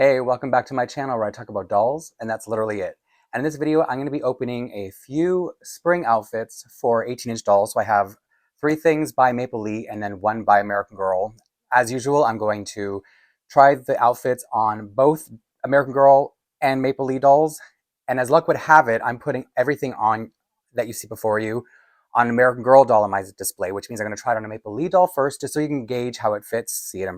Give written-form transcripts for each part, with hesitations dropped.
Hey, welcome back to my channel where I talk about dolls, and that's literally it. And in this video, I'm going to be opening a few spring outfits for 18-inch dolls. So I have 3 things by Maple Lea and then 1 by American Girl. As usual, I'm going to try the outfits on both American Girl and Maple Lea dolls. And as luck would have it, I'm putting everything on that you see before you on an American Girl doll on my display, which means I'm going to try it on a Maple Lea doll first, just so you can gauge how it fits, see it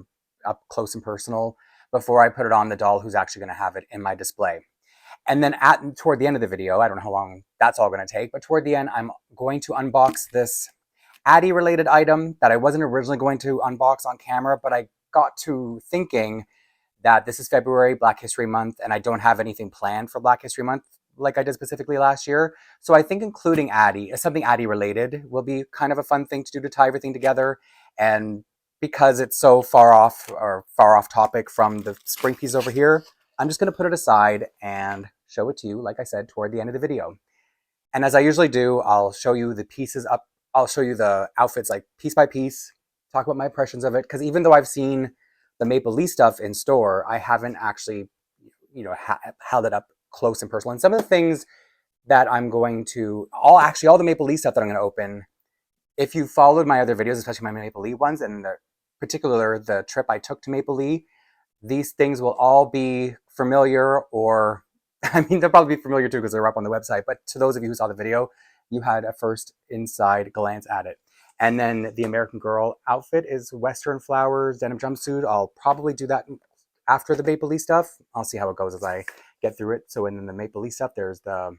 up close and personal, before I put it on the doll who's actually going to have it in my display. And then toward the end of the video, I don't know how long that's all going to take, but toward the end, I'm going to unbox this Addy related item that I wasn't originally going to unbox on camera, but I got to thinking that this is February, Black History Month, and I don't have anything planned for Black History Month like I did specifically last year. So I think including Addy, something Addy related, will be kind of a fun thing to do to tie everything together. And because it's so far off topic from the spring piece over here, I'm just going to put it aside and show it to you, like I said, toward the end of the video. And as I usually do, I'll show you the pieces up. I'll show you the outfits like piece by piece, talk about my impressions of it. Because even though I've seen the Maple Leaf stuff in store, I haven't actually, held it up close and personal. And some of the things that I'm going to, all the Maple Leaf stuff that I'm going to open, if you followed my other videos, especially my Maple Leaf ones, and particular the trip I took to Maple Lea, these things will all be familiar, or I mean, they'll probably be familiar too because they're up on the website, but to those of you who saw the video, you had a first inside glance at it. And then the American Girl outfit is Western flowers, denim jumpsuit. I'll probably do that after the Maple Lea stuff. I'll see how it goes as I get through it. So in the Maple Lea stuff, there's the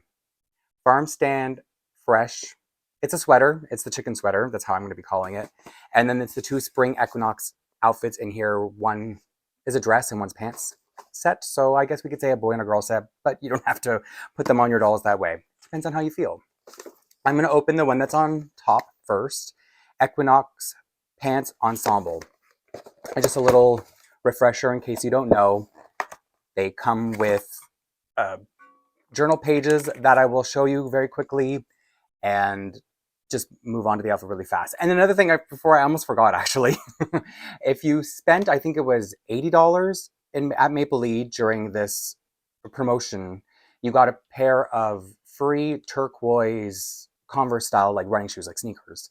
farm stand fresh. It's a sweater. It's the chicken sweater. That's how I'm going to be calling it. And then it's the 2 spring equinox outfits in here. One is a dress and one's pants set. So I guess we could say a boy and a girl set, but you don't have to put them on your dolls that way. Depends on how you feel. I'm going to open the one that's on top first. Equinox Pants Ensemble. And just a little refresher in case you don't know. They come with journal pages that I will show you very quickly and just move on to the outfit really fast. And another thing before I almost forgot actually, if you spent, I think it was $80 at Maple Lea during this promotion, you got a pair of free turquoise Converse style like running shoes, like sneakers.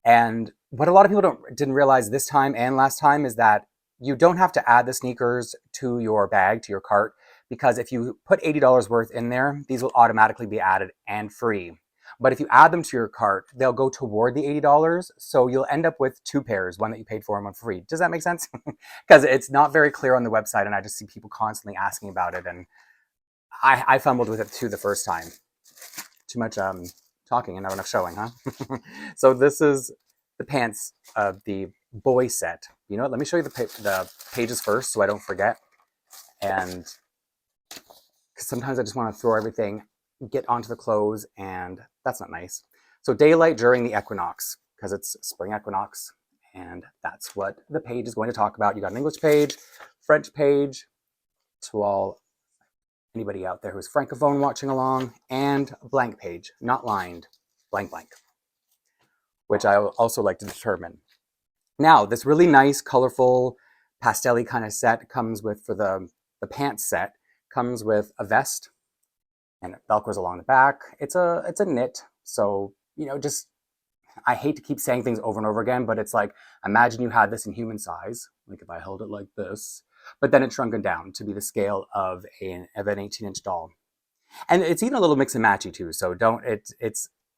And what a lot of people didn't realize this time and last time is that you don't have to add the sneakers to your bag, to your cart, because if you put $80 worth in there, these will automatically be added and free. But if you add them to your cart, they'll go toward the $80. So you'll end up with 2 pairs, one that you paid for and one free. Does that make sense? Because it's not very clear on the website and I just see people constantly asking about it. And I fumbled with it too the first time. Too much talking and not enough showing, huh? So this is the pants of the boy set. You know what? Let me show you the pages first so I don't forget. And because sometimes I just want to throw everything, get onto the clothes, and that's not nice. So daylight during the equinox, because it's spring equinox, and that's what the page is going to talk about. You got an English page, French page, to anybody out there who's francophone watching along, and a blank page, not lined, blank, which I also like to determine. Now, this really nice, colorful, pastel-y kind of set comes with, for the pants set, comes with a vest, and it velcros along the back. It's a knit, so, just, I hate to keep saying things over and over again, but it's like, imagine you had this in human size, like if I held it like this, but then it's shrunken down to be the scale of an 18-inch doll. And it's even a little mix and matchy too, so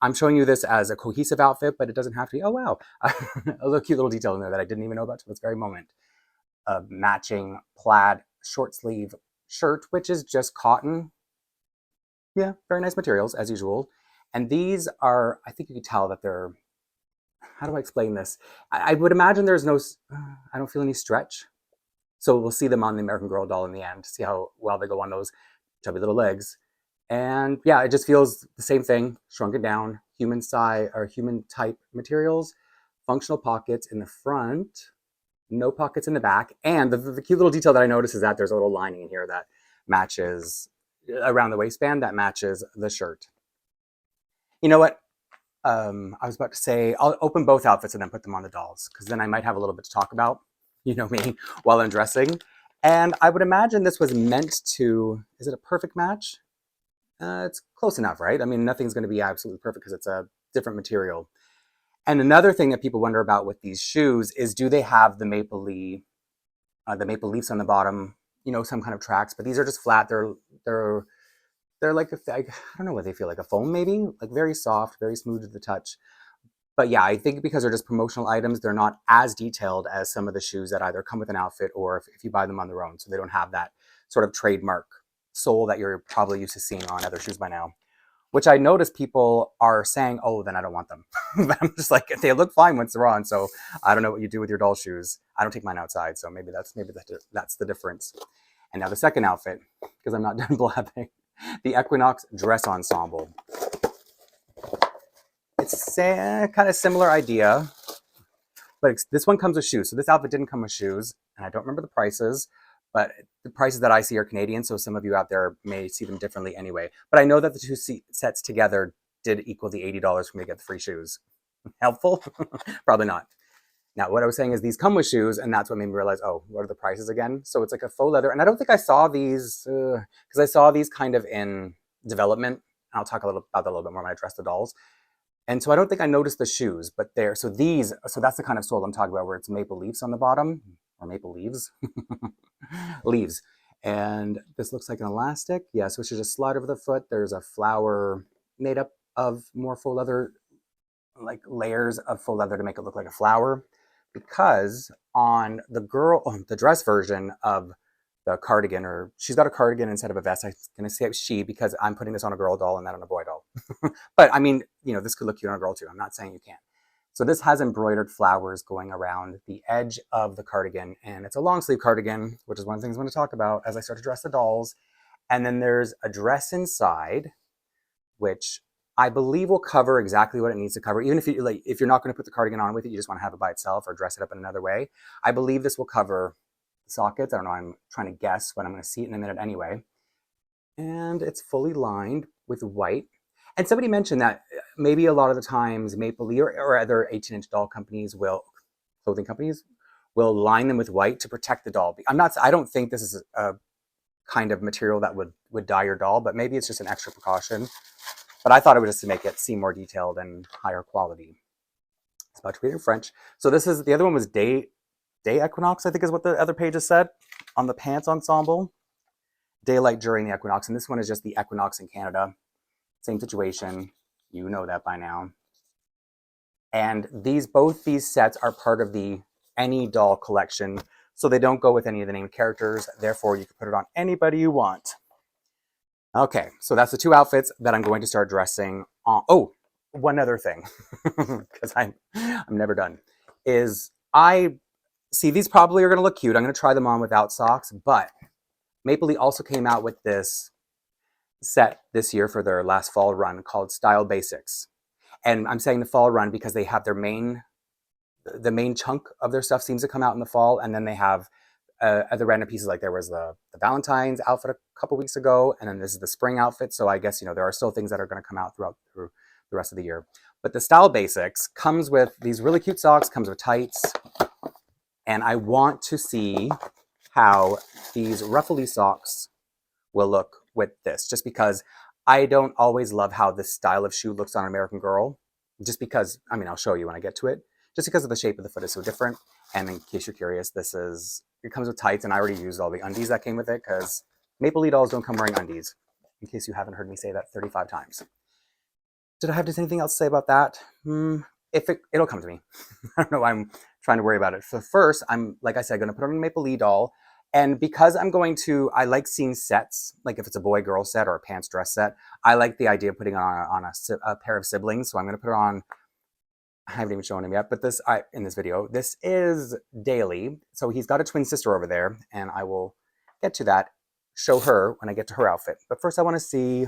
I'm showing you this as a cohesive outfit, but it doesn't have to be. Oh, wow. A cute little detail in there that I didn't even know about till this very moment. A matching plaid short sleeve shirt, which is just cotton. Yeah, very nice materials as usual. And these are, I think you can tell that they're, how do I explain this? I would imagine there's no, I don't feel any stretch. So we'll see them on the American Girl doll in the end, see how well they go on those chubby little legs. And yeah, it just feels the same thing, shrunken down, human size or human type materials, functional pockets in the front, no pockets in the back. And the cute little detail that I noticed is that there's a little lining in here that matches around the waistband that matches the shirt. You know what? I was about to say, I'll open both outfits and then put them on the dolls, because then I might have a little bit to talk about, you know me, while I'm dressing. And I would imagine this was meant to, is it a perfect match? It's close enough, right? I mean, nothing's going to be absolutely perfect because it's a different material. And another thing that people wonder about with these shoes is, do they have the maple leaf, the maple leaves on the bottom, you know, some kind of tracks? But these are just flat. They're like I don't know what they feel like, a foam maybe, like very soft, very smooth to the touch. But yeah, I think because they're just promotional items, they're not as detailed as some of the shoes that either come with an outfit or if you buy them on their own. So they don't have that sort of trademark sole that you're probably used to seeing on other shoes by now. Which I notice people are saying, oh, then I don't want them. But I'm just like, they look fine once they're on. So I don't know what you do with your doll shoes. I don't take mine outside, so maybe that's the difference. And now the second outfit, because I'm not done blabbing, the Equinox dress ensemble. It's a kind of similar idea, but this one comes with shoes. So this outfit didn't come with shoes, and I don't remember the prices, but the prices that I see are Canadian, so some of you out there may see them differently anyway. But I know that the two sets together did equal the $80 for me to get the free shoes. Helpful? Probably not. Now, what I was saying is these come with shoes, and that's what made me realize, oh, what are the prices again? So it's like a faux leather, and I don't think I saw these, because I saw these kind of in development. I'll talk about that a little bit more when I dress the dolls. And so I don't think I noticed the shoes, but there. So that's the kind of sole I'm talking about, where it's maple leaves on the bottom, or maple leaves, leaves. And this looks like an elastic. Yeah, so it should just slide over the foot. There's a flower made up of more faux leather, like layers of faux leather to make it look like a flower. Because on the dress version of the cardigan, or she's got a cardigan instead of a vest. I'm going to say it's she because I'm putting this on a girl doll and not on a boy doll. But I mean, you know, this could look cute on a girl too. I'm not saying you can't. So this has embroidered flowers going around the edge of the cardigan, and it's a long sleeve cardigan, which is one of the things I'm going to talk about as I start to dress the dolls. And then there's a dress inside, which I believe will cover exactly what it needs to cover. Even if you're not going to put the cardigan on with it, you just want to have it by itself or dress it up in another way. I believe this will cover sockets. I don't know, I'm trying to guess, but I'm going to see it in a minute anyway. And it's fully lined with white. And somebody mentioned that maybe a lot of the times Maple Lea or other 18-inch doll companies clothing companies will line them with white to protect the doll. I don't think this is a kind of material that would dye your doll, but maybe it's just an extra precaution. But I thought it was just to make it seem more detailed and higher quality. It's about to read in French. So the other one was Day Equinox, I think is what the other pages said on the pants ensemble. Daylight during the equinox, and this one is just the equinox in Canada. Same situation, you know that by now. And both these sets are part of the Any Doll collection, so they don't go with any of the named characters, therefore you can put it on anybody you want. Okay, so that's the two outfits that I'm going to start dressing on. Oh, one other thing, because I'm never done, is I see these probably are going to look cute. I'm going to try them on without socks, but Maple Lea also came out with this set this year for their last fall run called Style Basics. And I'm saying the fall run because they have the main chunk of their stuff seems to come out in the fall, and then they have other random pieces, like there was the Valentine's outfit a couple weeks ago, and then this is the spring outfit. So I guess, you know, there are still things that are going to come out through the rest of the year. But the Style Basics comes with these really cute socks, comes with tights, and I want to see how these ruffly socks will look with this, just because I don't always love how this style of shoe looks on American Girl, just because, I mean, I'll show you when I get to it, just because of the shape of the foot is so different. And in case you're curious, it comes with tights, and I already used all the undies that came with it, because Maple Lea dolls don't come wearing undies, in case you haven't heard me say that 35 times. Did I have anything else to say about that? It'll come to me. I don't know why I'm trying to worry about it. So first, I'm, like I said, going to put on a Maple Lea doll. And because I like seeing sets, like if it's a boy-girl set or a pants dress set, I like the idea of putting on a pair of siblings. So I'm going to put it on, I haven't even shown him yet, but in this video, this is Daily. So he's got a twin sister over there, and I will get to that, show her when I get to her outfit. But first I want to see,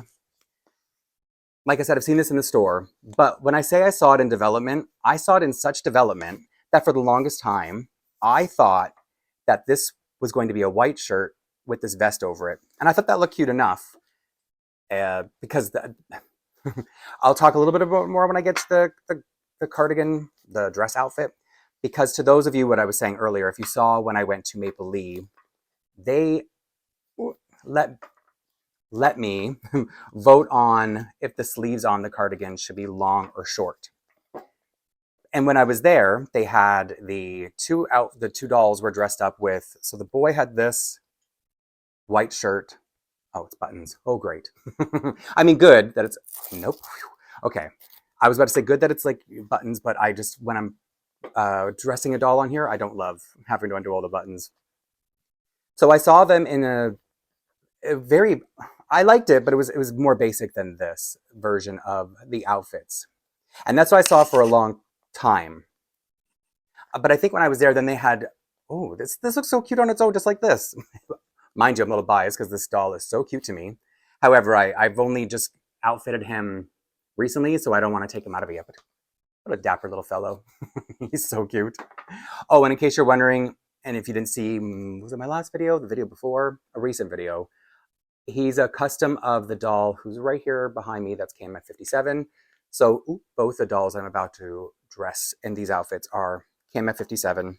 like I said, I've seen this in the store, but when I say I saw it in development, I saw it in such development that for the longest time, I thought that this was going to be a white shirt with this vest over it. And I thought that looked cute enough because I'll talk a little bit more when I get to the cardigan, the dress outfit, because to those of you, what I was saying earlier, if you saw when I went to Maple Lea, they let me vote on if the sleeves on the cardigan should be long or short. And when I was there, they had the two dolls were dressed up with, so the boy had this white shirt. Oh, it's buttons. Oh, great. I mean, good that it's, nope. Okay. I was about to say good that it's like buttons, but I just, when I'm dressing a doll on here, I don't love having to undo all the buttons. So I saw them in a very, I liked it, but it was more basic than this version of the outfits. And that's what I saw for a long time. But I think when I was there, then they had, oh, this looks so cute on its own, just like this. Mind you, I'm a little biased because this doll is so cute to me. However, I've only just outfitted him recently, so I don't want to take him out of it yet. But what a dapper little fellow. He's so cute. Oh, and in case you're wondering, and if you didn't see, was it my last video, the video before, a recent video, he's a custom of the doll who's right here behind me. That's KMF 57. So both the dolls I'm about to dress in these outfits are KMF 57,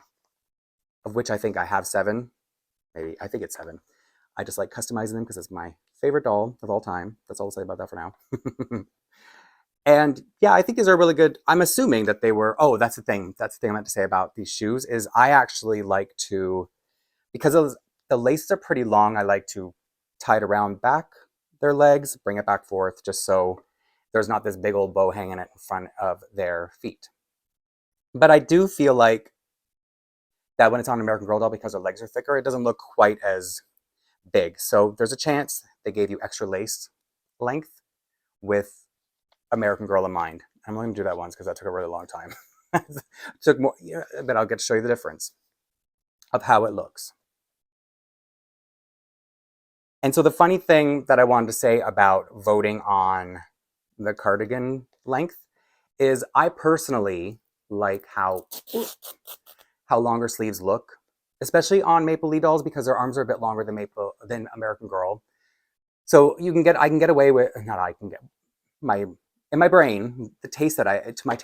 of which I think I have 7. Maybe, I think it's 7. I just like customizing them because it's my favorite doll of all time. That's all I'll say about that for now. And yeah, I think these are really good. I'm assuming that they were, oh, that's the thing. That's the thing I meant to say about these shoes is I actually like to, because the laces are pretty long, I like to tie it around back their legs, bring it back forth, just so there's not this big old bow hanging in front of their feet. But I do feel like that when it's on an American Girl doll, because their legs are thicker, it doesn't look quite as big. So there's a chance they gave you extra lace length with American Girl in mind. I'm only going to do that once because that took a really long time. Took more, yeah, but I'll get to show you the difference of how it looks. And so the funny thing that I wanted to say about voting on the cardigan length is I personally like how longer sleeves look, especially on Maple Lea dolls because their arms are a bit longer than American Girl. So I can get away with, not I can get, in my brain, the taste that to my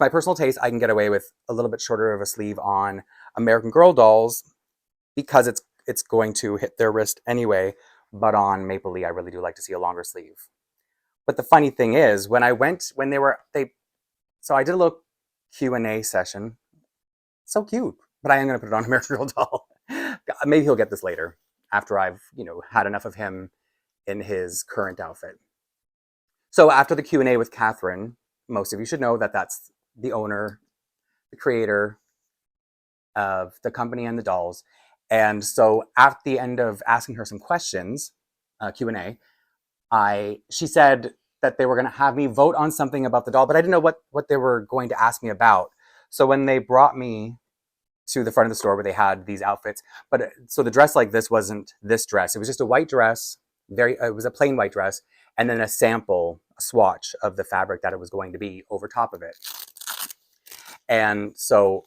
personal taste, I can get away with a little bit shorter of a sleeve on American Girl dolls because it's going to hit their wrist anyway. But on Maple Lea, I really do like to see a longer sleeve. But the funny thing is, so I did a little Q&A session. So cute, but I am going to put it on American Girl doll. Maybe he'll get this later after I've, had enough of him in his current outfit. So after the Q&A with Catherine, most of you should know that that's the owner, the creator of the company and the dolls. And so at the end of asking her some questions, Q&A, she said that they were going to have me vote on something about the doll, but I didn't know what they were going to ask me about. So when they brought me to the front of the store where they had these outfits, so the dress like this wasn't this dress. It was just a white dress, it was a plain white dress, and then a swatch of the fabric that it was going to be over top of it. And so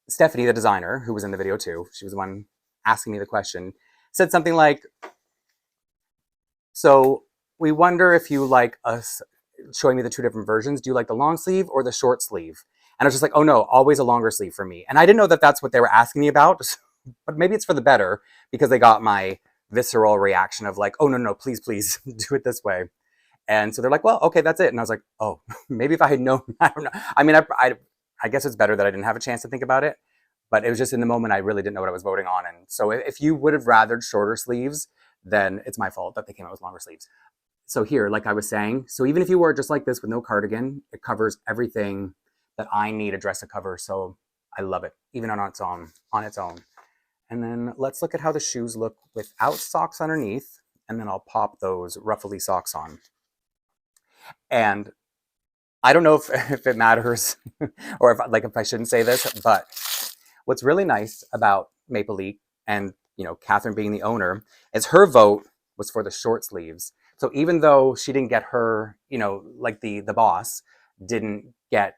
Stephanie, the designer, who was in the video too, she was the one asking me the question, said something like, so we wonder if you like us showing me the 2 different versions. Do you like the long sleeve or the short sleeve? And I was just like, oh no, always a longer sleeve for me. And I didn't know that that's what they were asking me about, but maybe it's for the better because they got my visceral reaction of like, oh no, please do it this way. And so they're like, well, okay, that's it. And I was like, oh, maybe if I had known, I don't know. I mean, I guess it's better that I didn't have a chance to think about it, but it was just in the moment, I really didn't know what I was voting on. And so if you would have rathered shorter sleeves, then it's my fault that they came out with longer sleeves. So here, like I was saying, so even if you wore it just like this with no cardigan, it covers everything that I need a dress to cover. So I love it, even on its own. And then let's look at how the shoes look without socks underneath. And then I'll pop those ruffly socks on. And I don't know if it matters or if I shouldn't say this, but what's really nice about Maple Lea and, Catherine being the owner is her vote was for the short sleeves. So even though she didn't get her, like the boss didn't get,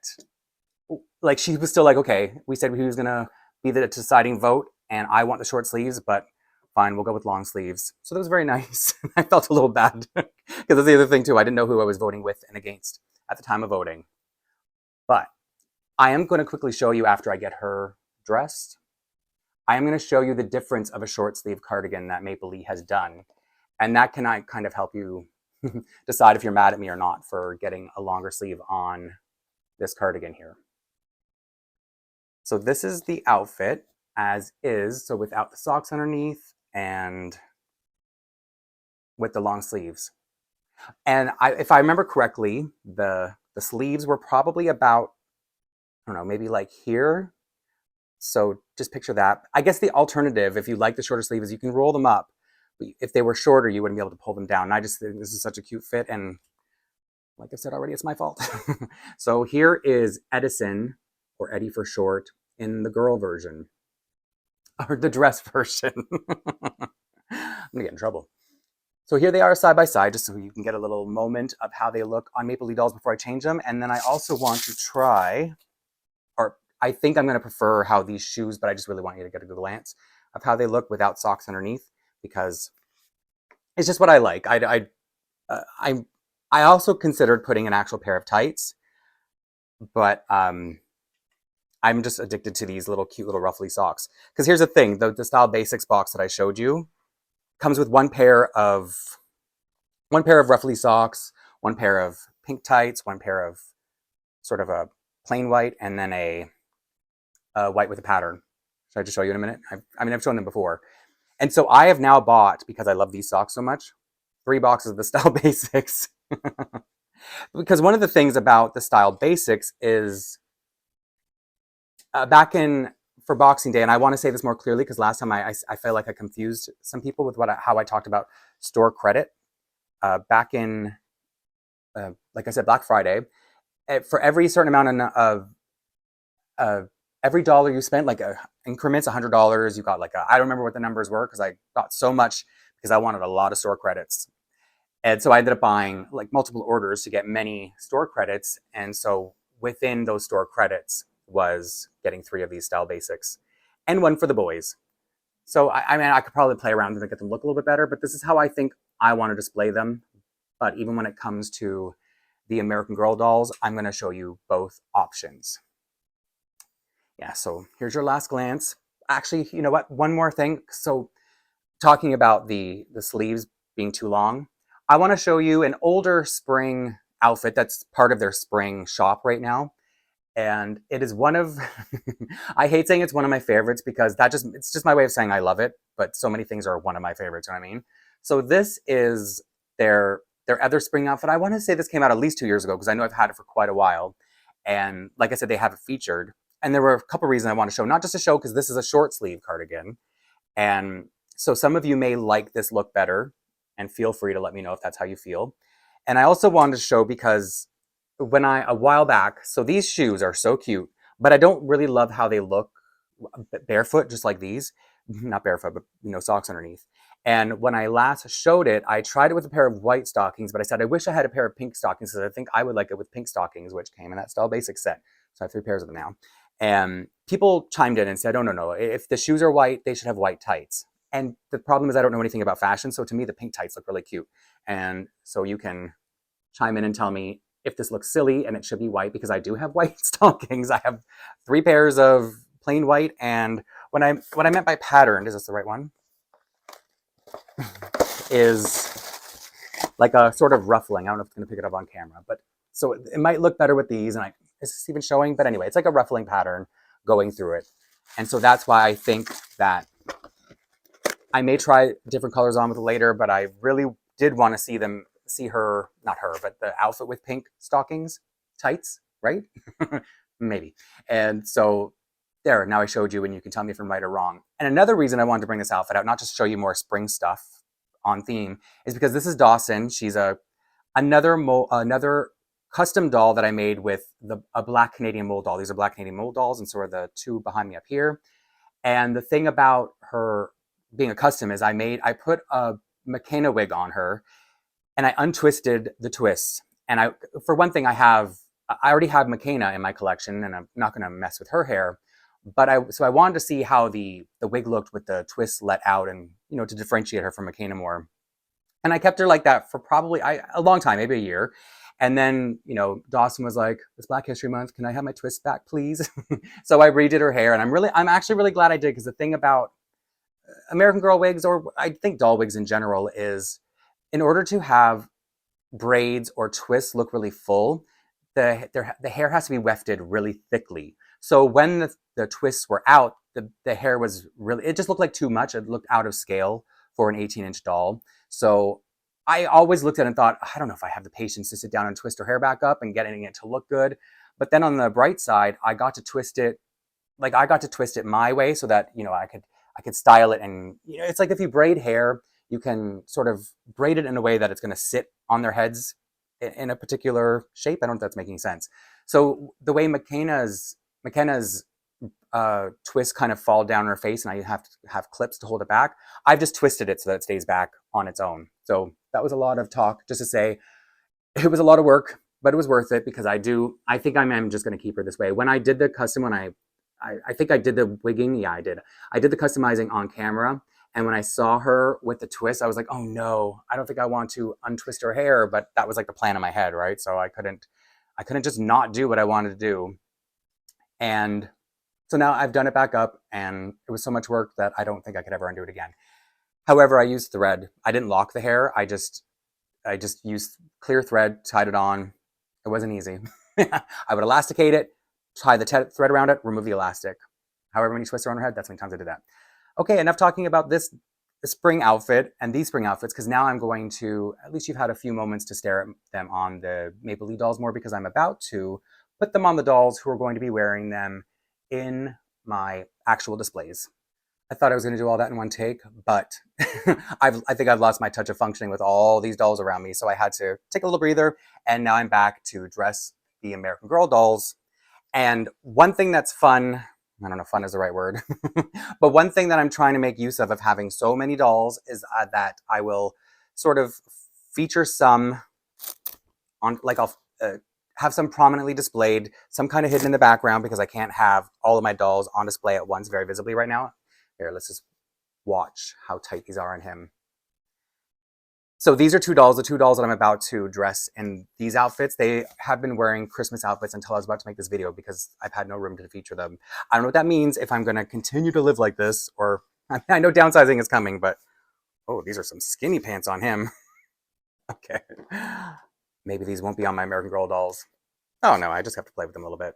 like she was still like, okay, we said he was going to be the deciding vote and I want the short sleeves, but fine, we'll go with long sleeves. So that was very nice. I felt a little bad because that's the other thing too. I didn't know who I was voting with and against at the time of voting. But I am going to quickly show you after I get her dressed. I am going to show you the difference of a short sleeve cardigan that Maple Lea has done. And that can kind of help you decide if you're mad at me or not for getting a longer sleeve on this cardigan here. So this is the outfit as is, so without the socks underneath and with the long sleeves. And if I remember correctly, the sleeves were probably about, I don't know, maybe like here. So just picture that. I guess the alternative, if you like the shorter sleeves, you can roll them up. But if they were shorter, you wouldn't be able to pull them down. And I just think this is such a cute fit. And like I said already, it's my fault. So here is Edison, or Eddie for short, in the girl version, or the dress version. I'm gonna get in trouble. So here they are side by side, just so you can get a little moment of how they look on Maple Lea dolls before I change them. And then I also want to try, or I think I'm gonna prefer how these shoes, but I just really want you to get a good glance of how they look without socks underneath, because it's just what I like. I also considered putting an actual pair of tights, but I'm just addicted to these little cute little ruffly socks. Because here's the thing, the Style Basics box that I showed you comes with one pair of ruffly socks, one pair of pink tights, one pair of sort of a plain white, and then a white with a pattern. Should I just show you in a minute? I've shown them before. And so I have now bought, because I love these socks so much, 3 boxes of the Style Basics. Because one of the things about the Style Basics is back in for Boxing Day, and I want to say this more clearly because last time I feel like I confused some people with how I talked about store credit back in, like I said, Black Friday. For every certain amount of every dollar you spent, like increments, $100, you got like I don't remember what the numbers were because I got so much because I wanted a lot of store credits. And so I ended up buying like multiple orders to get many store credits. And so within those store credits was getting 3 of these Style Basics and 1 for the boys. So I could probably play around and get them look a little bit better, but this is how I think I want to display them. But even when it comes to the American Girl dolls, I'm going to show you both options. Yeah, so here's your last glance. Actually, you know what? One more thing. So talking about the sleeves being too long, I want to show you an older spring outfit that's part of their spring shop right now. And it is one of, I hate saying it's one of my favorites because it's just my way of saying I love it, but so many things are one of my favorites, you know what I mean? So this is their other spring outfit. I want to say this came out at least 2 years ago because I know I've had it for quite a while. And like I said, they have it featured. And there were a couple reasons I want to show, not just to show because this is a short sleeve cardigan. And so some of you may like this look better, and feel free to let me know if that's how you feel. And I also wanted to show because a while back, so these shoes are so cute, but I don't really love how they look barefoot, just like these. Not barefoot, but socks underneath. And when I last showed it, I tried it with a pair of white stockings, but I said I wish I had a pair of pink stockings because I think I would like it with pink stockings, which came in that Style Basics set. So I have 3 pairs of them now. And people chimed in and said, oh, no. If the shoes are white, they should have white tights. And the problem is I don't know anything about fashion. So to me, the pink tights look really cute. And so you can chime in and tell me if this looks silly and it should be white, because I do have white stockings. I have 3 pairs of plain white. And what I meant by patterned, is this the right one? Is like a sort of ruffling. I don't know if it's going to pick it up on camera, but so it might look better with these. And is this even showing? But anyway, it's like a ruffling pattern going through it. And so that's why I think that I may try different colors on with it later, but I really did want to see her, not her, but the outfit with pink stockings, tights, right? Maybe. And so there, now I showed you and you can tell me if I'm right or wrong. And another reason I wanted to bring this outfit out, not just show you more spring stuff on theme, is because this is Dawson. She's another custom doll that I made with a Black Canadian mold doll. These are Black Canadian mold dolls, and so are the 2 behind me up here. And the thing about her being a custom is I put a McKenna wig on her and I untwisted the twists. And for one thing, I already have McKenna in my collection and I'm not going to mess with her hair. But so I wanted to see how the wig looked with the twists let out and, to differentiate her from McKenna more. And I kept her like that for probably a long time, maybe a year. And then, you know, Dawson was like, it's Black History Month. Can I have my twist back, please? So I redid her hair, and I'm actually really glad I did, because the thing about American Girl wigs, or I think doll wigs in general, is in order to have braids or twists look really full, the hair has to be wefted really thickly. So when the twists were out, the hair was really, it just looked like too much. It looked out of scale for an 18-inch doll. So I always looked at it and thought, I don't know if I have the patience to sit down and twist her hair back up and getting it to look good. But then on the bright side, I got to twist it my way, so that, you know, I could style it. And, you know, it's like if you braid hair, you can sort of braid it in a way that it's going to sit on their heads in a particular shape. I don't know if that's making sense. So the way McKenna's twists kind of fall down her face, and I have to have clips to hold it back, I've just twisted it so that it stays back on its own. So that was a lot of talk just to say it was a lot of work, but it was worth it, because I think I'm just going to keep her this way. When I did the custom, I think I did the wigging. Yeah, I did. I did the customizing on camera. And when I saw her with the twist, I was like, oh no, I don't think I want to untwist her hair. But that was like the plan in my head, right? So I couldn't just not do what I wanted to do. And so now I've done it back up, and it was so much work that I don't think I could ever undo it again. However, I used thread. I didn't lock the hair. I just used clear thread, tied it on. It wasn't easy. I would elasticate it, tie the thread around it, remove the elastic. However many twists are on her head, that's how many times I did that. Okay, enough talking about this spring outfit and these spring outfits, because now I'm going to, at least you've had a few moments to stare at them on the Maple Lea dolls more, because I'm about to put them on the dolls who are going to be wearing them in my actual displays. I thought I was going to do all that in one take, but I think I've lost my touch of functioning with all these dolls around me, so I had to take a little breather, and now I'm back to dress the American Girl dolls. And one thing that's fun, I don't know if fun is the right word, but one thing that I'm trying to make use of having so many dolls is that I will sort of feature some on, like I'll have some prominently displayed, some kind of hidden in the background, because I can't have all of my dolls on display at once very visibly right now. Here, let's just watch how tight these are on him. So these are the two dolls that I'm about to dress in these outfits. They have been wearing Christmas outfits until I was about to make this video, because I've had no room to feature them. I don't know what that means, if I'm going to continue to live like this, or I know downsizing is coming, but oh, these are some skinny pants on him. Okay. Maybe these won't be on my American Girl dolls. Oh no, I just have to play with them a little bit.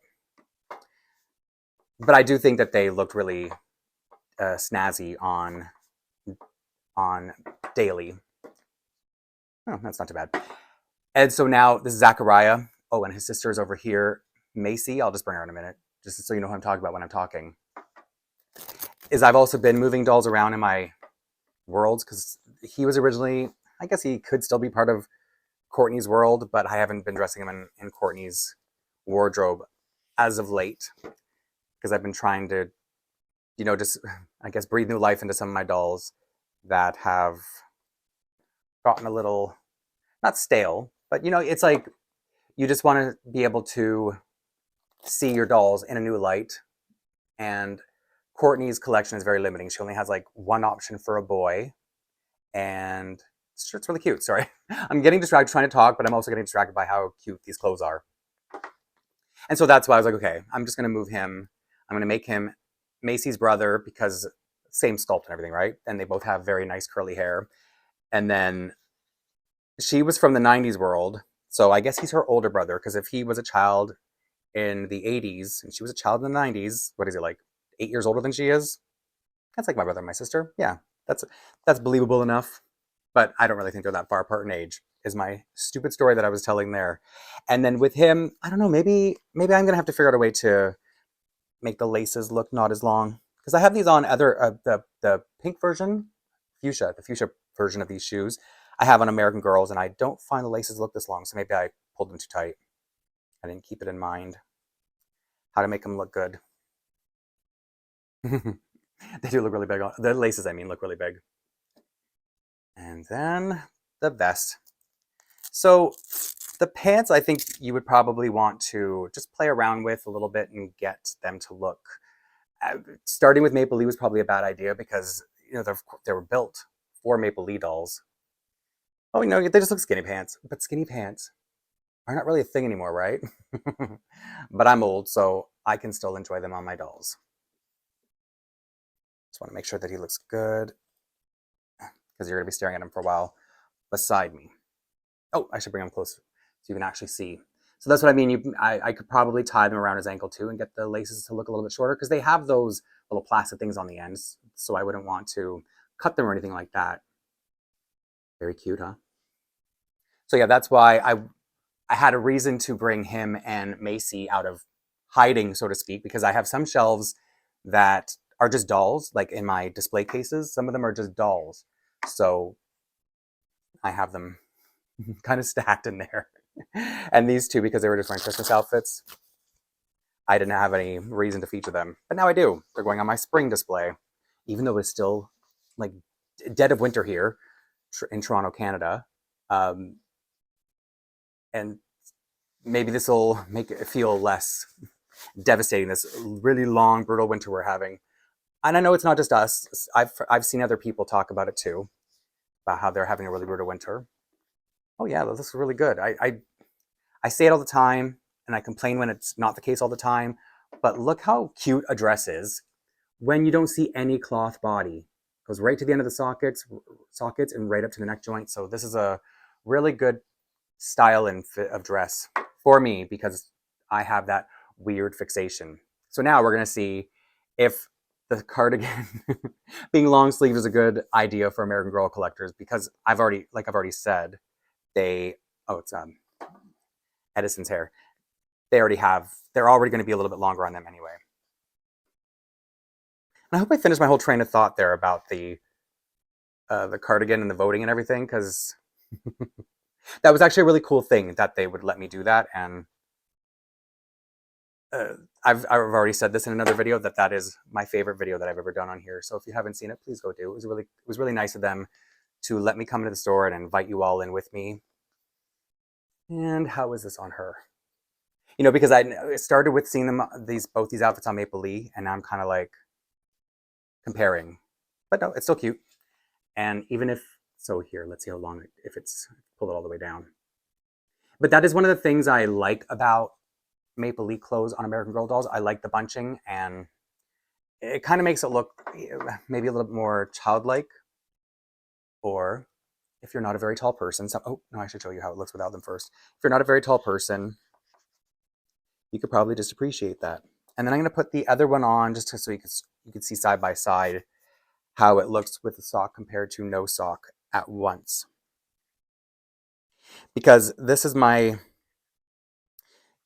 But I do think that they looked really snazzy on Daily. Oh, that's not too bad. And so now this is Zachariah. Oh, and his sister is over here, Macy. I'll just bring her in a minute, just so you know who I'm talking about when I'm talking. I've also been moving dolls around in my worlds, because he was originally, I guess he could still be part of Courtney's world, but I haven't been dressing him in Courtney's wardrobe as of late, because I've been trying to, you know, just, I guess, breathe new life into some of my dolls that have gotten a little, not stale, but, you know, it's like you just want to be able to see your dolls in a new light. And Courtney's collection is very limiting. She only has like one option for a boy, and it's really cute. Sorry, I'm getting distracted trying to talk, but I'm also getting distracted by how cute these clothes are. And so that's why I was like, okay, I'm just going to move him. I'm going to make him Macy's brother, because same sculpt and everything, right? And they both have very nice curly hair. And then she was from the 90s world, so I guess he's her older brother, because if he was a child in the 80s and she was a child in the 90s, what is he, like 8 years older than she is? That's like my brother and my sister. Yeah, that's believable enough. But I don't really think they're that far apart in age, is my stupid story that I was telling there. And then with him, I don't know, maybe I'm going to have to figure out a way to make the laces look not as long, because I have these on other, the pink version, the fuchsia version of these shoes I have on American Girls, and I don't find the laces look this long, so maybe I pulled them too tight. I didn't keep it in mind how to make them look good. They do look really big. The laces, I mean, look really big. And then the vest. So the pants, I think you would probably want to just play around with a little bit and get them to look. Starting with Maple Lea was probably a bad idea, because, you know, they were built for Maple Lea dolls. Oh, no, they just look skinny pants. But skinny pants are not really a thing anymore, right? But I'm old, so I can still enjoy them on my dolls. Just want to make sure that he looks good because you're going to be staring at him for a while beside me. Oh, I should bring him closer so you can actually see. So that's what I mean. I could probably tie them around his ankle too and get the laces to look a little bit shorter because they have those little plastic things on the ends. So I wouldn't want to cut them or anything like that. Very cute, huh? So yeah, that's why I had a reason to bring him and Macy out of hiding, so to speak, because I have some shelves that are just dolls, like in my display cases. Some of them are just dolls. So I have them kind of stacked in there. And these two, because they were just wearing Christmas outfits, I didn't have any reason to feature them. But now I do. They're going on my spring display, even though it's still like dead of winter here in Toronto, Canada. And maybe this will make it feel less devastating, this really long, brutal winter we're having. And I know it's not just us. I've seen other people talk about it too, about how they're having a really brutal winter. Oh yeah, this is really good. I say it all the time, and I complain when it's not the case all the time. But look how cute a dress is when you don't see any cloth body. It goes right to the end of the sockets and right up to the neck joint. So this is a really good style and fit of dress for me because I have that weird fixation. So now we're going to see if the cardigan being long sleeve is a good idea for American Girl collectors because I've already said, it's Edison's hair. They're already going to be a little bit longer on them anyway. And I hope I finished my whole train of thought there about the cardigan and the voting and everything, because that was actually a really cool thing that they would let me do that. And I've already said this in another video that is my favorite video that I've ever done on here. So if you haven't seen it, please go do. It was really nice of them to let me come into the store and invite you all in with me. And how is this on her? You know, because I started with seeing both these outfits on Maple Lea, and now I'm kind of like comparing. But no, it's still cute. And even if so, here, let's see how long if it's pulled it all the way down. But that is one of the things I like about Maple Lea clothes on American Girl dolls. I like the bunching, and it kind of makes it look maybe a little bit more childlike. Or if you're not a very tall person, oh no, I should show you how it looks without them first. If you're not a very tall person, you could probably just appreciate that. And then I'm going to put the other one on just so you can see side by side how it looks with the sock compared to no sock at once. Because this is my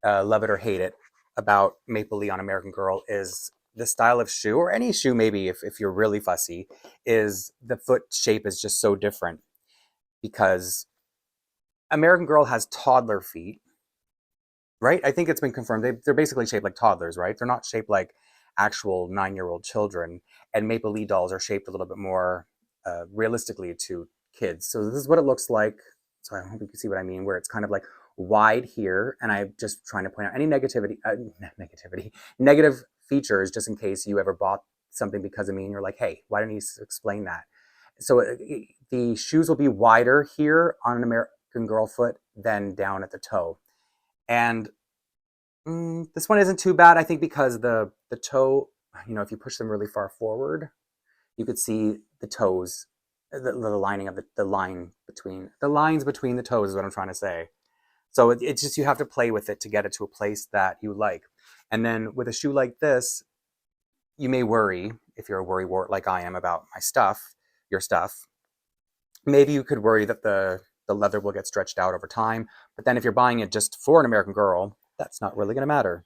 love it or hate it about Maple Lea on American Girl is the style of shoe, or any shoe maybe if you're really fussy, is the foot shape is just so different. Because American Girl has toddler feet, right? I think it's been confirmed. They're basically shaped like toddlers, right? They're not shaped like actual 9-year-old children. And Maple Lea dolls are shaped a little bit more realistically to kids. So this is what it looks like. So I hope you can see what I mean, where it's kind of like wide here. And I'm just trying to point out any negative features, just in case you ever bought something because of me and you're like, hey, why didn't you explain that? So the shoes will be wider here on an American Girl foot than down at the toe. And this one isn't too bad, I think, because the toe, you know, if you push them really far forward, you could see the toes, the lining of the lines between the toes is what I'm trying to say. So it's just, you have to play with it to get it to a place that you like. And then with a shoe like this, you may worry, if you're a worrywart like I am about your stuff, maybe you could worry that the leather will get stretched out over time. But then if you're buying it just for an American Girl, that's not really going to matter.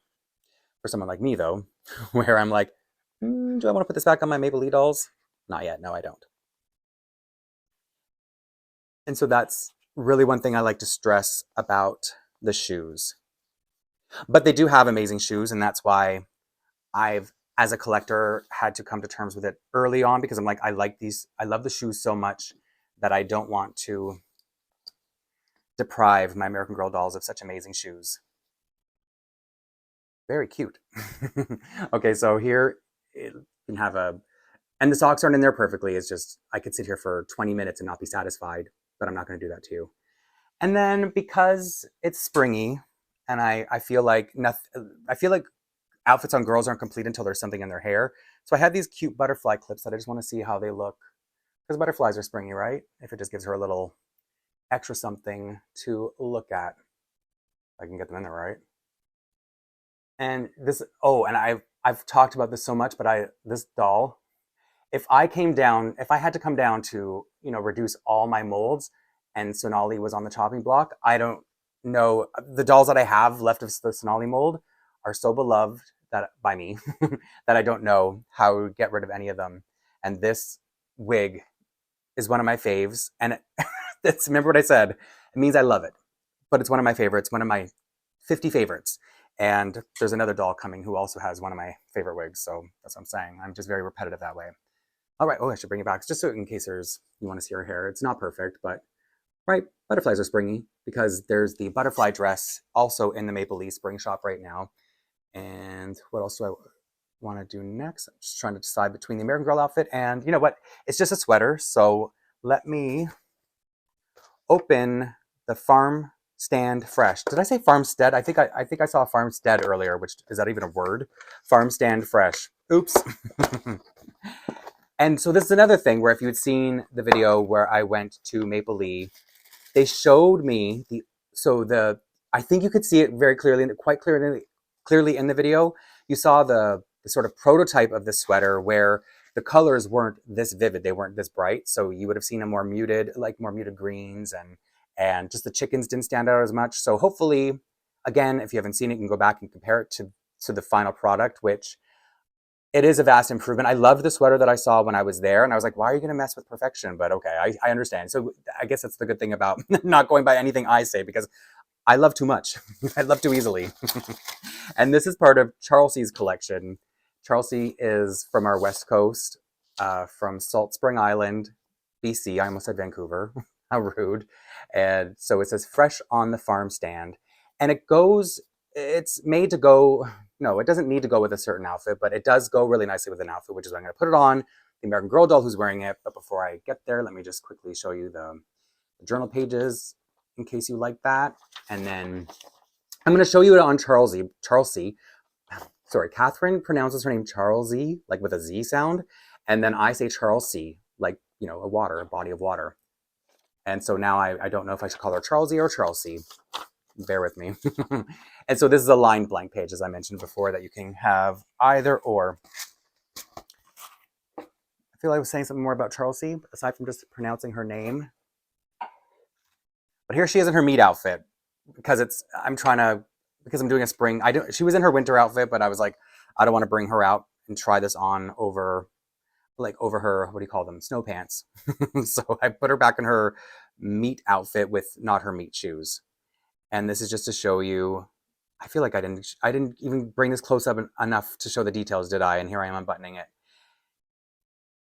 For someone like me, though, where I'm like, do I want to put this back on my Maple Lea dolls? Not yet. No, I don't. And so that's really one thing I like to stress about the shoes. But they do have amazing shoes, and that's why I've, as a collector, had to come to terms with it early on, because I'm like, I love the shoes so much that I don't want to deprive my American Girl dolls of such amazing shoes. Very cute. Okay, so here you can have and the socks aren't in there perfectly. It's just, I could sit here for 20 minutes and not be satisfied, but I'm not going to do that to you. And then because it's springy, and I feel like outfits on girls aren't complete until there's something in their hair. So I had these cute butterfly clips that I just want to see how they look. Because butterflies are springy, right? If it just gives her a little extra something to look at. I can get them in there, right? And this, oh, and I've talked about this so much, but this doll, if I had to come down to, reduce all my molds and Sonali was on the chopping block, I don't know. The dolls that I have left of the Sonali mold are so beloved by me that I don't know how to get rid of any of them. And this wig is one of my faves. And remember what I said, it means I love it. But it's one of my favorites, one of my 50 favorites. And there's another doll coming who also has one of my favorite wigs. So that's what I'm saying. I'm just very repetitive that way. All right. Oh, I should bring it back just so in case you want to see her hair. It's not perfect, but right. Butterflies are springy because there's the butterfly dress also in the Maple Lea spring shop right now. And what else do I want to do next? I'm just trying to decide between the American Girl outfit and, you know what? It's just a sweater. So let me open the Farm Stand Fresh. Did I say Farmstead? I think I saw Farmstead earlier, which is that even a word? Farm Stand Fresh. Oops. And so this is another thing where if you had seen the video where I went to Maple Lea, they showed me I think you could see it very clearly, quite clearly in the video. You saw the sort of prototype of the sweater where the colors weren't this vivid, they weren't this bright. So you would have seen a more muted greens and just the chickens didn't stand out as much. So hopefully, again, if you haven't seen it, you can go back and compare it to the final product, which it is a vast improvement. I loved the sweater that I saw when I was there, and I was like, why are you going to mess with perfection? But okay, I understand. So I guess that's the good thing about not going by anything I say, because I love too much. I love too easily. And this is part of Charlesie's collection. Charlesie is from our West Coast, from Salt Spring Island, BC. I almost said Vancouver. How rude. And so it says fresh on the farm stand. And it's made to go, no, it doesn't need to go with a certain outfit, but it does go really nicely with an outfit, which is why I'm going to put it on the American Girl doll who's wearing it. But before I get there, let me just quickly show you the journal pages in case you like that. And then I'm going to show you it on Charlesie. Sorry, Catherine pronounces her name Charlesie, like with a Z sound. And then I say Charlesie, like, a body of water. And so now I don't know if I should call her Charlesie or Charlesie. Bear with me. And so this is a lined blank page, as I mentioned before, that you can have either or. I feel like I was saying something more about Charlesie, aside from just pronouncing her name. But here she is in her meat outfit, because I'm doing a spring. She was in her winter outfit, but I was like, I don't want to bring her out and try this on over her, what do you call them? Snow pants. So I put her back in her meat outfit with not her meat shoes. And this is just to show you, I feel like I didn't even bring this close up enough to show the details, did I? And here I am unbuttoning it.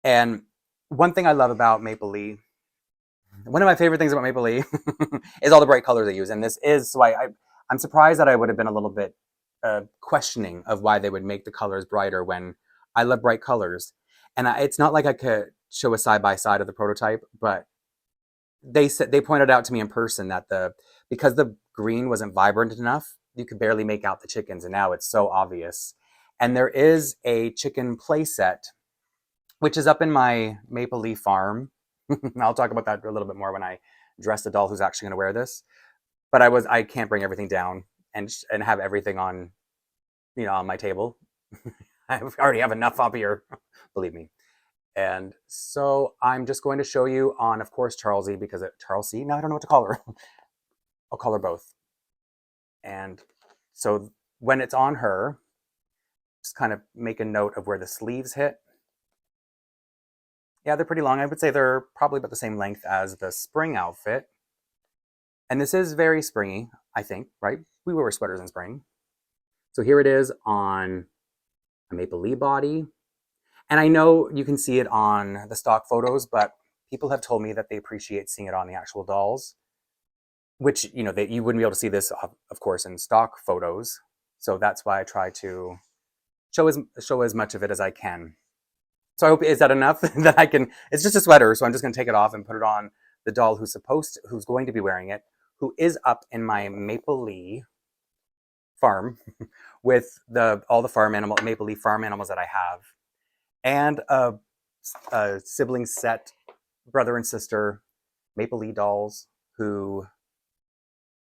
And one thing I love about Maple Lea, one of my favorite things about Maple Lea is all the bright colors they use. And this is, so I'm surprised that I would have been a little bit questioning of why they would make the colors brighter when I love bright colors. And it's not like I could show a side-by-side of the prototype, but they pointed out to me in person that because the green wasn't vibrant enough, you could barely make out the chickens, and now it's so obvious. And there is a chicken playset, which is up in my Maple Lea farm. I'll talk about that a little bit more when I dress the doll who's actually going to wear this. But I can't bring everything down and have everything on, on my table. I already have enough up here, believe me. And so I'm just going to show you on, of course, Charlesie, because Charlesie, now I don't know what to call her. I'll call her both. And so when it's on her, just kind of make a note of where the sleeves hit. Yeah, they're pretty long. I would say they're probably about the same length as the spring outfit. And this is very springy, I think, right? We wear sweaters in spring. So here it is on a Maple Lea body. And I know you can see it on the stock photos, but people have told me that they appreciate seeing it on the actual dolls, which, you wouldn't be able to see this, of course, in stock photos. So that's why I try to show as much of it as I can. So I hope, is that enough that I can, it's just a sweater, so I'm just going to take it off and put it on the doll who's going to be wearing it, who is up in my Maple Lea farm with all the farm animal Maple Lea farm animals that I have, and a sibling set, brother and sister Maple Lea dolls who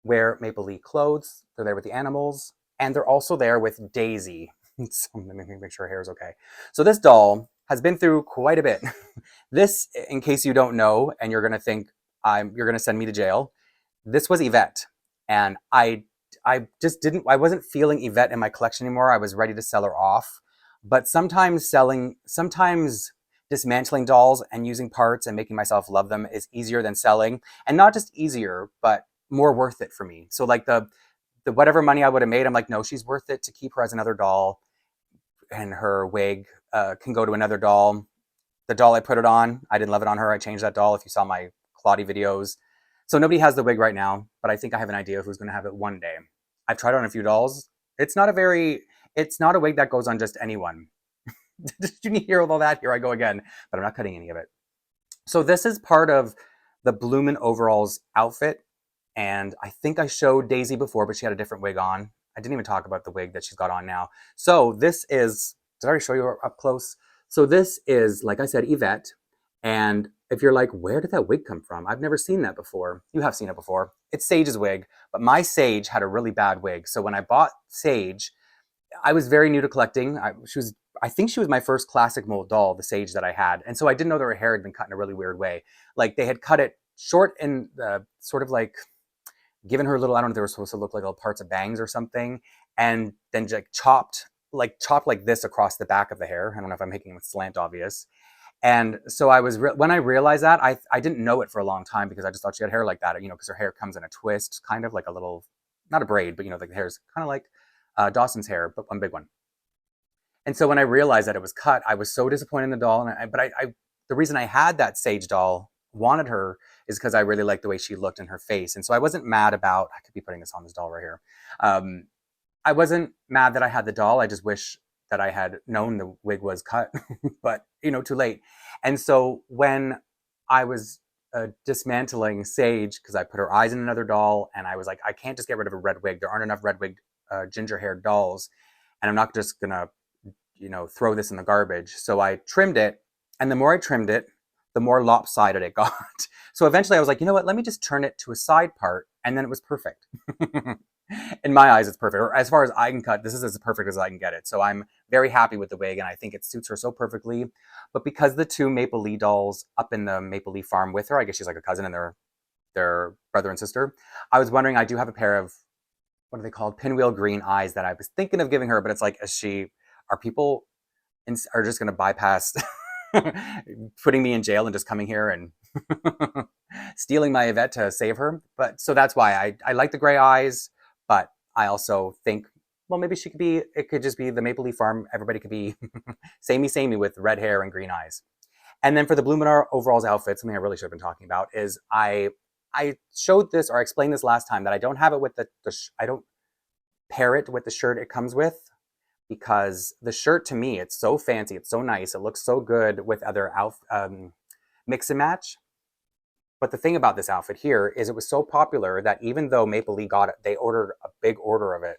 wear Maple Lea clothes. They're there with the animals, and they're also there with Daisy. So let me make sure her hair is okay. So this doll has been through quite a bit. This, in case you don't know, and you're gonna think you're gonna send me to jail, this was Yvette, and I just didn't. I wasn't feeling Yvette in my collection anymore. I was ready to sell her off. But sometimes dismantling dolls and using parts and making myself love them is easier than selling, and not just easier, but more worth it for me. So like the whatever money I would have made, I'm like, no, she's worth it to keep her as another doll, and her wig can go to another doll. The doll I put it on, I didn't love it on her. I changed that doll if you saw my Claudie videos. So nobody has the wig right now, but I think I have an idea of who's going to have it one day. I've tried on a few dolls. It's not a wig that goes on just anyone. Did you hear all that? Here I go again, but I'm not cutting any of it. So this is part of the Bloomin' Overalls outfit. And I think I showed Daisy before, but she had a different wig on. I didn't even talk about the wig that she's got on now. So this is, did I already show you up close? So this is, like I said, Yvette. And if you're like, where did that wig come from? I've never seen that before. You have seen it before. It's Sage's wig, but my Sage had a really bad wig. So when I bought Sage, I was very new to collecting. I think she was my first classic mold doll, the Sage that I had. And so I didn't know that her hair had been cut in a really weird way. Like they had cut it short and sort of like given her little, I don't know if they were supposed to look like little parts of bangs or something, and then like chopped like this across the back of the hair. I don't know if I'm making it slant obvious. And so when I realized that, I didn't know it for a long time because I just thought she had hair like that, because her hair comes in a twist, kind of like a little, not a braid, but like the hair's kind of like Dawson's hair, but one big one. And so when I realized that it was cut, I was so disappointed in the doll. But the reason I had that Sage doll, wanted her, is because I really liked the way she looked in her face. And so I wasn't mad about, I could be putting this on this doll right here. I wasn't mad that I had the doll. I just wish that I had known the wig was cut, but too late. And so when I was dismantling Sage, because I put her eyes in another doll, and I was like, I can't just get rid of a red wig. There aren't enough red wig ginger haired dolls, and I'm not just gonna throw this in the garbage. So I trimmed it, and the more I trimmed it, the more lopsided it got. So eventually I was like, you know what, let me just turn it to a side part, and then it was perfect. In my eyes, it's perfect. Or as far as I can cut, this is as perfect as I can get it. So I'm very happy with the wig, and I think it suits her so perfectly. But because the two Maple Lea dolls up in the Maple Lea farm with her, I guess she's like a cousin and they're brother and sister, I was wondering, I do have a pair of, what are they called? Pinwheel green eyes that I was thinking of giving her, but it's like, are people are just going to bypass putting me in jail and just coming here and stealing my Yvette to save her? But so that's why I like the gray eyes, but I also think, well, maybe it could just be the Maple Leaf farm. Everybody could be samey with red hair and green eyes. And then for the Bloomin' Overalls outfit, something I really should have been talking about is I showed this, or I explained this last time, that I don't have it with I don't pair it with the shirt it comes with, because the shirt, to me, it's so fancy, it's so nice, it looks so good with other mix and match. But the thing about this outfit here is it was so popular that even though Maple Lea got it, they ordered a big order of it,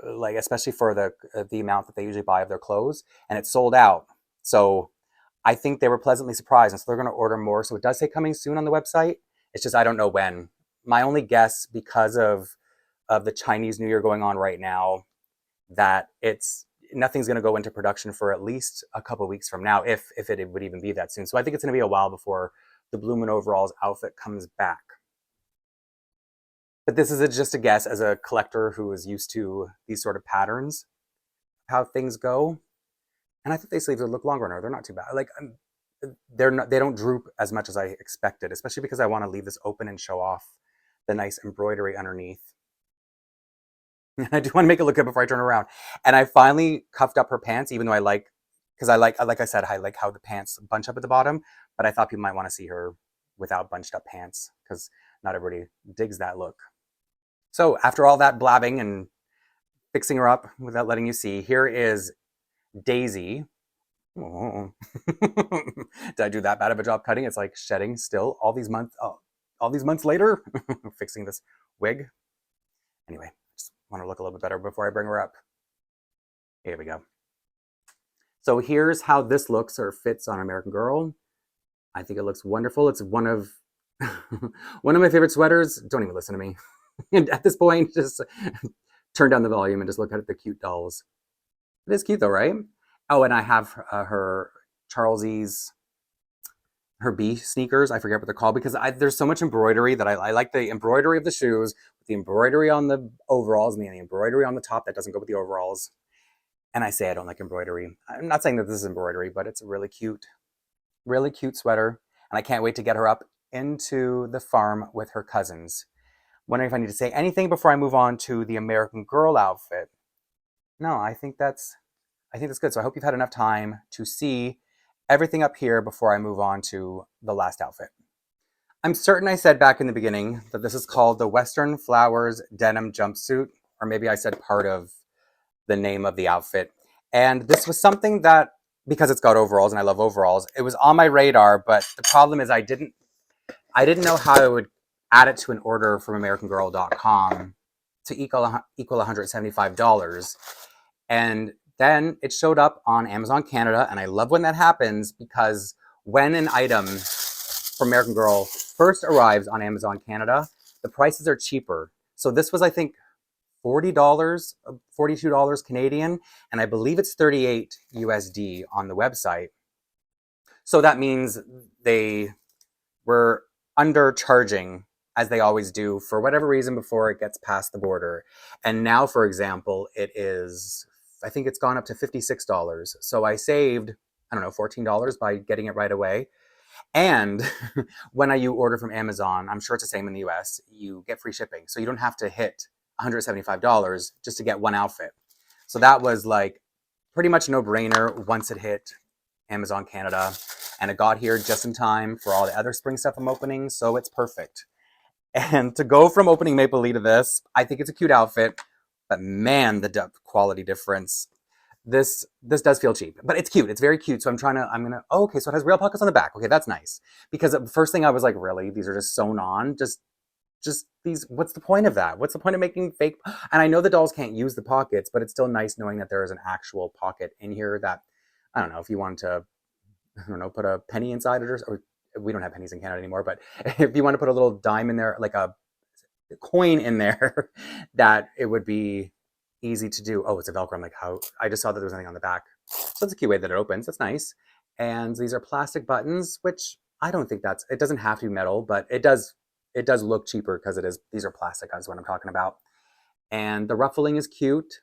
like especially for the amount that they usually buy of their clothes, and it sold out. So I think they were pleasantly surprised, and so they're going to order more. So it does say coming soon on the website. It's just I don't know when. My only guess, because of the Chinese New Year going on right now, that nothing's going to go into production for at least a couple of weeks from now, if it would even be that soon. So I think it's going to be a while before the Bloomin' Overalls outfit comes back. But this is just a guess as a collector who is used to these sort of patterns, how things go. And I think these sleeves would look longer on her. They're not too bad. Like they don't droop as much as I expected, especially because I want to leave this open and show off the nice embroidery underneath. I do want to make it look good before I turn around. And I finally cuffed up her pants, even though because like I said, I like how the pants bunch up at the bottom, but I thought people might want to see her without bunched up pants, because not everybody digs that look. So after all that blabbing and fixing her up without letting you see, here is Daisy. Oh. Did I do that bad of a job cutting? It's like shedding still all these months. Oh, all these months later, fixing this wig. Anyway, just want to look a little bit better before I bring her up. Here we go. So here's how this looks or fits on American Girl. I think it looks wonderful. It's one of one of my favorite sweaters. Don't even listen to me. And at this point, just turn down the volume and just look at the cute dolls. It is cute though, right? Oh, and I have her Charles's, her B sneakers. I forget what they're called because there's so much embroidery that I like the embroidery of the shoes, the embroidery on the overalls, and the embroidery on the top that doesn't go with the overalls. And I say I don't like embroidery. I'm not saying that this is embroidery, but it's a really cute sweater. And I can't wait to get her up into the farm with her cousins. Wondering if I need to say anything before I move on to the American Girl outfit. No, I think that's good. So I hope you've had enough time to see everything up here before I move on to the last outfit. I'm certain I said back in the beginning that this is called the Western Flowers Denim Jumpsuit, or maybe I said part of the name of the outfit. And this was something that, because it's got overalls and I love overalls, it was on my radar, but the problem is I didn't know how I would add it to an order from AmericanGirl.com to equal $175. And then it showed up on Amazon Canada, and I love when that happens because when an item from American Girl first arrives on Amazon Canada, the prices are cheaper. So this was, I think, $40, $42 Canadian, and I believe it's 38 USD on the website. So that means they were undercharging, as they always do, for whatever reason before it gets past the border. And now, for example, it is, I think it's gone up to $56. So I saved, I don't know, $14 by getting it right away. And when you order from Amazon, I'm sure it's the same in the US, you get free shipping. So you don't have to hit $175 just to get one outfit. So that was like pretty much no brainer once it hit Amazon Canada. And it got here just in time for all the other spring stuff I'm opening. So it's perfect. And to go from opening Maple Lea to this, I think it's a cute outfit, but man, the quality difference. This does feel cheap, but it's cute. It's very cute. So oh, okay, so it has real pockets on the back. Okay, that's nice. Because the first thing I was like, really? These are just sewn on? Just these, what's the point of that? What's the point of making fake? And I know the dolls can't use the pockets, but it's still nice knowing that there is an actual pocket in here that, I don't know, if you want to, I don't know, put a penny inside it, or we don't have pennies in Canada anymore, but if you want to put a little dime in there, like a coin in there, that it would be easy to do. Oh, it's a Velcro. I'm like, how? I just saw that there was nothing on the back. So that's a cute way that it opens. That's nice. And these are plastic buttons, which I don't think it doesn't have to be metal, but it does look cheaper because these are plastic. That's what I'm talking about. And the ruffling is cute.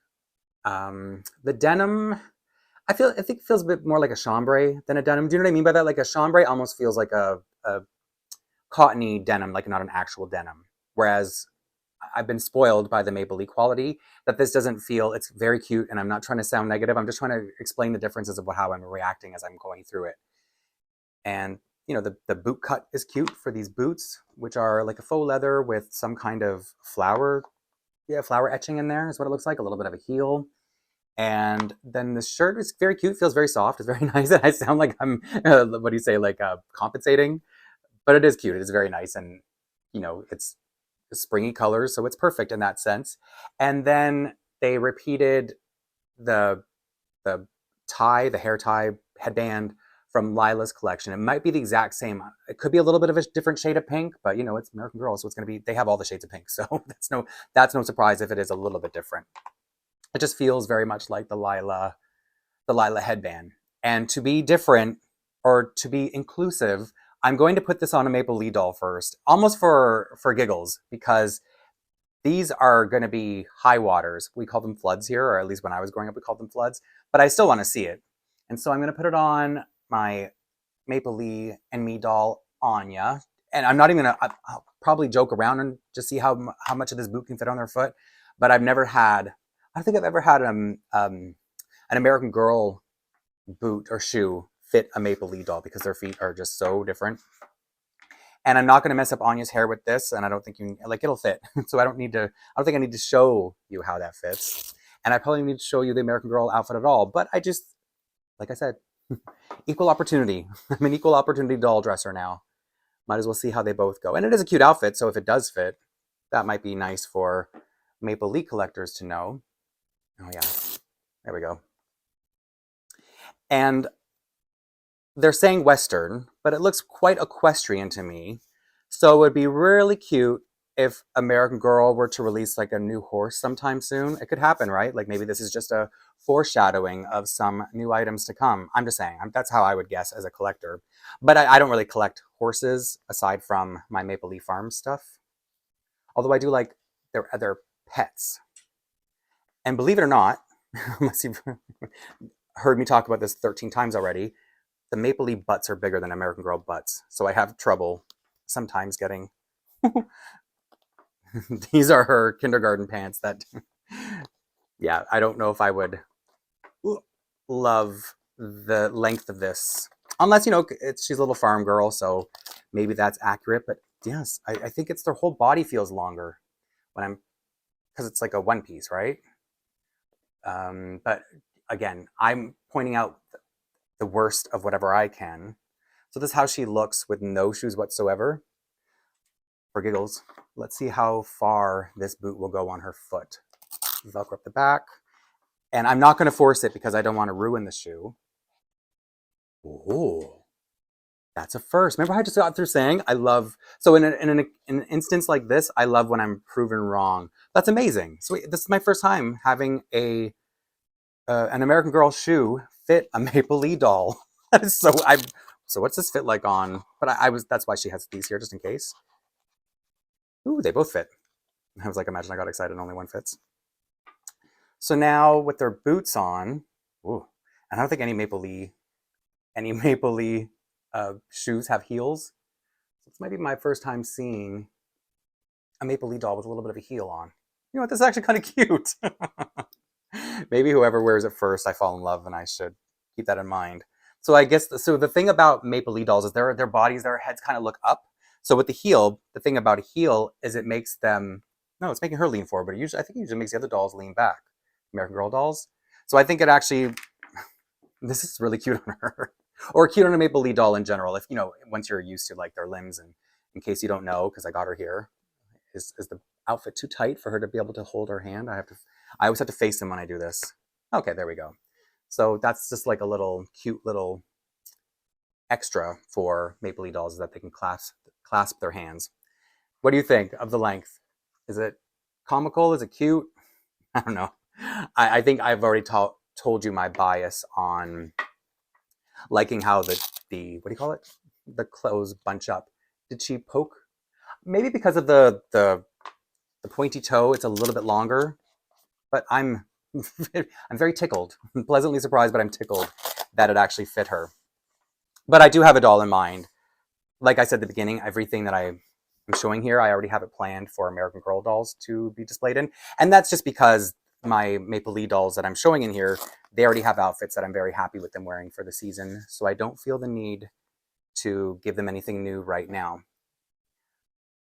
The denim, I think it feels a bit more like a chambray than a denim. Do you know what I mean by that? Like a chambray almost feels like a cottony denim, like not an actual denim. Whereas I've been spoiled by the Maple Lea quality that this doesn't feel. It's very cute, and I'm not trying to sound negative. I'm just trying to explain the differences of how I'm reacting as I'm going through it. And you know, the boot cut is cute for these boots, which are like a faux leather with some kind of flower etching in there is what it looks like, a little bit of a heel. And then the shirt is very cute, feels very soft, it's very nice. And I sound like I'm, what do you say, like compensating? But it is cute, it is very nice. And, you know, it's springy colors, so it's perfect in that sense. And then they repeated the hair tie headband from Lila's collection. It might be the exact same. It could be a little bit of a different shade of pink, but you know, it's American Girl, so it's going to be, they have all the shades of pink. So that's no surprise if it is a little bit different. It just feels very much like the Lila headband. And to be different, or to be inclusive, I'm going to put this on a Maple Lea doll first, almost for giggles, because these are going to be high waters. We call them floods here, or at least when I was growing up, we called them floods, but I still want to see it. And so I'm going to put it on my Maple Lea and Me doll, Anya. And I'm not even going to, I'll probably joke around and just see how much of this boot can fit on their foot. But I don't think I've ever had an American Girl boot or shoe fit a Maple Lea doll, because their feet are just so different. And I'm not going to mess up Anya's hair with this, and I don't think it'll fit. So I don't think I need to show you how that fits. And I probably need to show you the American Girl outfit at all. But like I said, equal opportunity. I'm an equal opportunity doll dresser now. Might as well see how they both go. And it is a cute outfit, so if it does fit, that might be nice for Maple Lea collectors to know. Oh yeah, there we go. And they're saying Western, but it looks quite equestrian to me. So it would be really cute if American Girl were to release like a new horse sometime soon. It could happen, right? Like maybe this is just a foreshadowing of some new items to come. I'm just saying, that's how I would guess as a collector. But I don't really collect horses aside from my Maple Leaf Farm stuff. Although I do like their other pets. And believe it or not, unless you've heard me talk about this 13 times already, the Maple Leaf butts are bigger than American Girl butts. So I have trouble sometimes getting... These are her kindergarten pants that... Yeah, I don't know if I would love the length of this. Unless, you know, she's a little farm girl, so maybe that's accurate. But yes, I think it's their whole body feels longer when I'm... Because it's like a one piece, right? But again, I'm pointing out the worst of whatever I can. So this is how she looks with no shoes whatsoever. For giggles, let's see how far this boot will go on her foot. Velcro up the back. And I'm not going to force it because I don't want to ruin the shoe. Oh, that's a first. Remember how I just got through saying I love... So in an instance like this, I love when I'm proven wrong. That's amazing. So this is my first time having an American Girl shoe fit a Maple Lea doll. That is so... So what's this fit like on? But that's why she has these here, just in case. Ooh, they both fit. I was like, imagine I got excited and only one fits. So now with their boots on, ooh, and I don't think any Maple Lea shoes have heels. So this might be my first time seeing a Maple Lea doll with a little bit of a heel on. You know what, this is actually kind of cute. Maybe whoever wears it first, I fall in love, and I should keep that in mind. So I guess, so the thing about Maple Lea dolls is their bodies, their heads kind of look up. So with the heel, the thing about a heel is it makes them, no, it's making her lean forward, but I think it usually makes the other dolls lean back. American Girl dolls. So I think it actually, this is really cute on her. Or cute on a Maple Lea doll in general, if, you know, once you're used to like their limbs. And in case you don't know, because I got her here, is the outfit too tight for her to be able to hold her hand? I always have to face them when I do this. Okay, there we go. So that's just like a little cute little extra for Maple Lea dolls, is that they can clasp their hands. What do you think of the length? Is it comical? Is it cute? I don't know. I think I've already told you my bias on liking how the what do you call it? The clothes bunch up. Did she poke? Maybe because of the pointy toe, it's a little bit longer. But I'm very tickled, pleasantly surprised, but I'm tickled that it actually fit her. But I do have a doll in mind. Like I said at the beginning, everything that I'm showing here, I already have it planned for American Girl dolls to be displayed in. And that's just because my Maple Lea dolls that I'm showing in here, they already have outfits that I'm very happy with them wearing for the season. So I don't feel the need to give them anything new right now.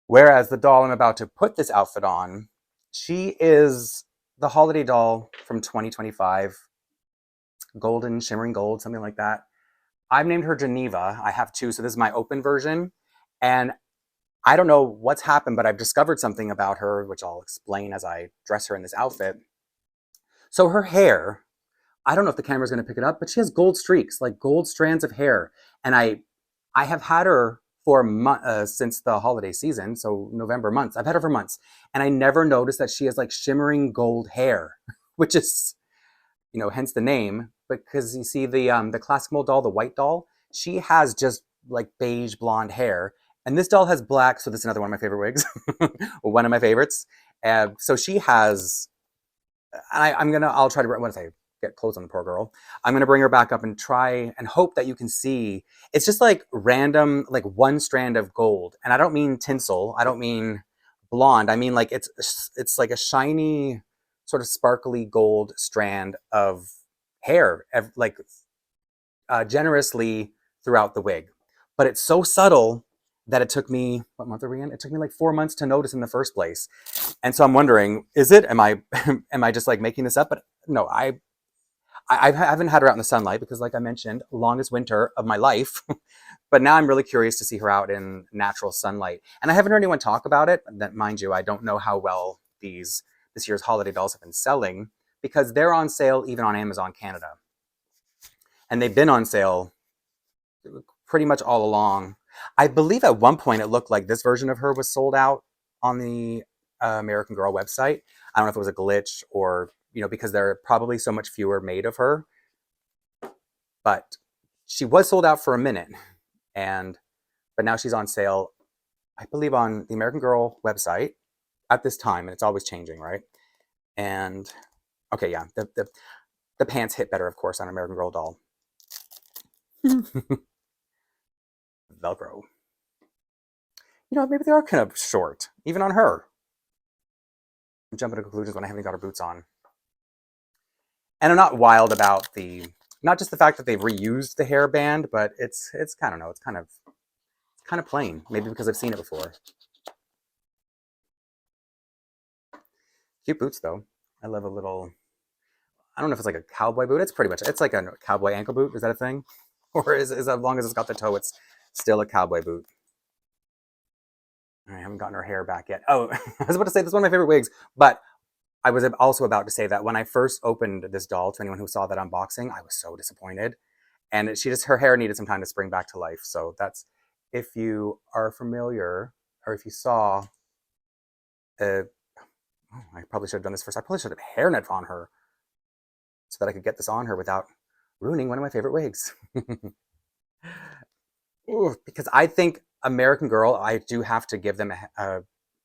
Whereas the doll I'm about to put this outfit on, she is the holiday doll from 2025. Golden, shimmering gold, something like that. I've named her Geneva. I have two, so this is my open version. And I don't know what's happened, but I've discovered something about her, which I'll explain as I dress her in this outfit. So her hair, I don't know if the camera's going to pick it up, but she has gold streaks, like gold strands of hair. And I have had her for since the holiday season, so November months. I've had her for months, and I never noticed that she has like shimmering gold hair, which is, you know, hence the name. Because you see the classic mold doll, the white doll, she has just like beige blonde hair, and this doll has black. So this is another one of my favorite wigs, one of my favorites. So she has. I'll try to, once I get close on the poor girl, I'm going to bring her back up and try and hope that you can see. It's just like random, like one strand of gold. And I don't mean tinsel. I don't mean blonde. I mean like it's like a shiny, sort of sparkly gold strand of hair, like generously throughout the wig. But it's so subtle that it took me, what month are we in? It took me like 4 months to notice in the first place. And so I'm wondering, is it, am I just like making this up? But no, I I haven't had her out in the sunlight because, like I mentioned, longest winter of my life. But now I'm really curious to see her out in natural sunlight. And I haven't heard anyone talk about it. That, mind you, I don't know how well this year's holiday dolls have been selling because they're on sale even on Amazon Canada. And they've been on sale pretty much all along. I believe at one point it looked like this version of her was sold out on the American Girl website. I don't know if it was a glitch or, because there are probably so much fewer made of her. But she was sold out for a minute. But now she's on sale, I believe, on the American Girl website at this time, and it's always changing, right? And okay, yeah, the pants hit better, of course, on American Girl doll. Velcro. Maybe they are kind of short, even on her. I'm jumping to conclusions when I haven't got her boots on. And I'm not wild about not just the fact that they've reused the hairband, but it's I don't know, it's kind of plain. Maybe because I've seen it before. Cute boots though. I love a little, I don't know if it's like a cowboy boot. It's like a cowboy ankle boot. Is that a thing? Or is as long as it's got the toe, it's still a cowboy boot. I haven't gotten her hair back yet. Oh, I was about to say this is one of my favorite wigs, but I was also about to say that when I first opened this doll, to anyone who saw that unboxing, I was so disappointed. And her hair needed some time to spring back to life. So that's, if you are familiar, or if you saw, I probably should have done this first. I probably should have hairnet on her so that I could get this on her without ruining one of my favorite wigs. Ooh, because I think American Girl, I do have to give them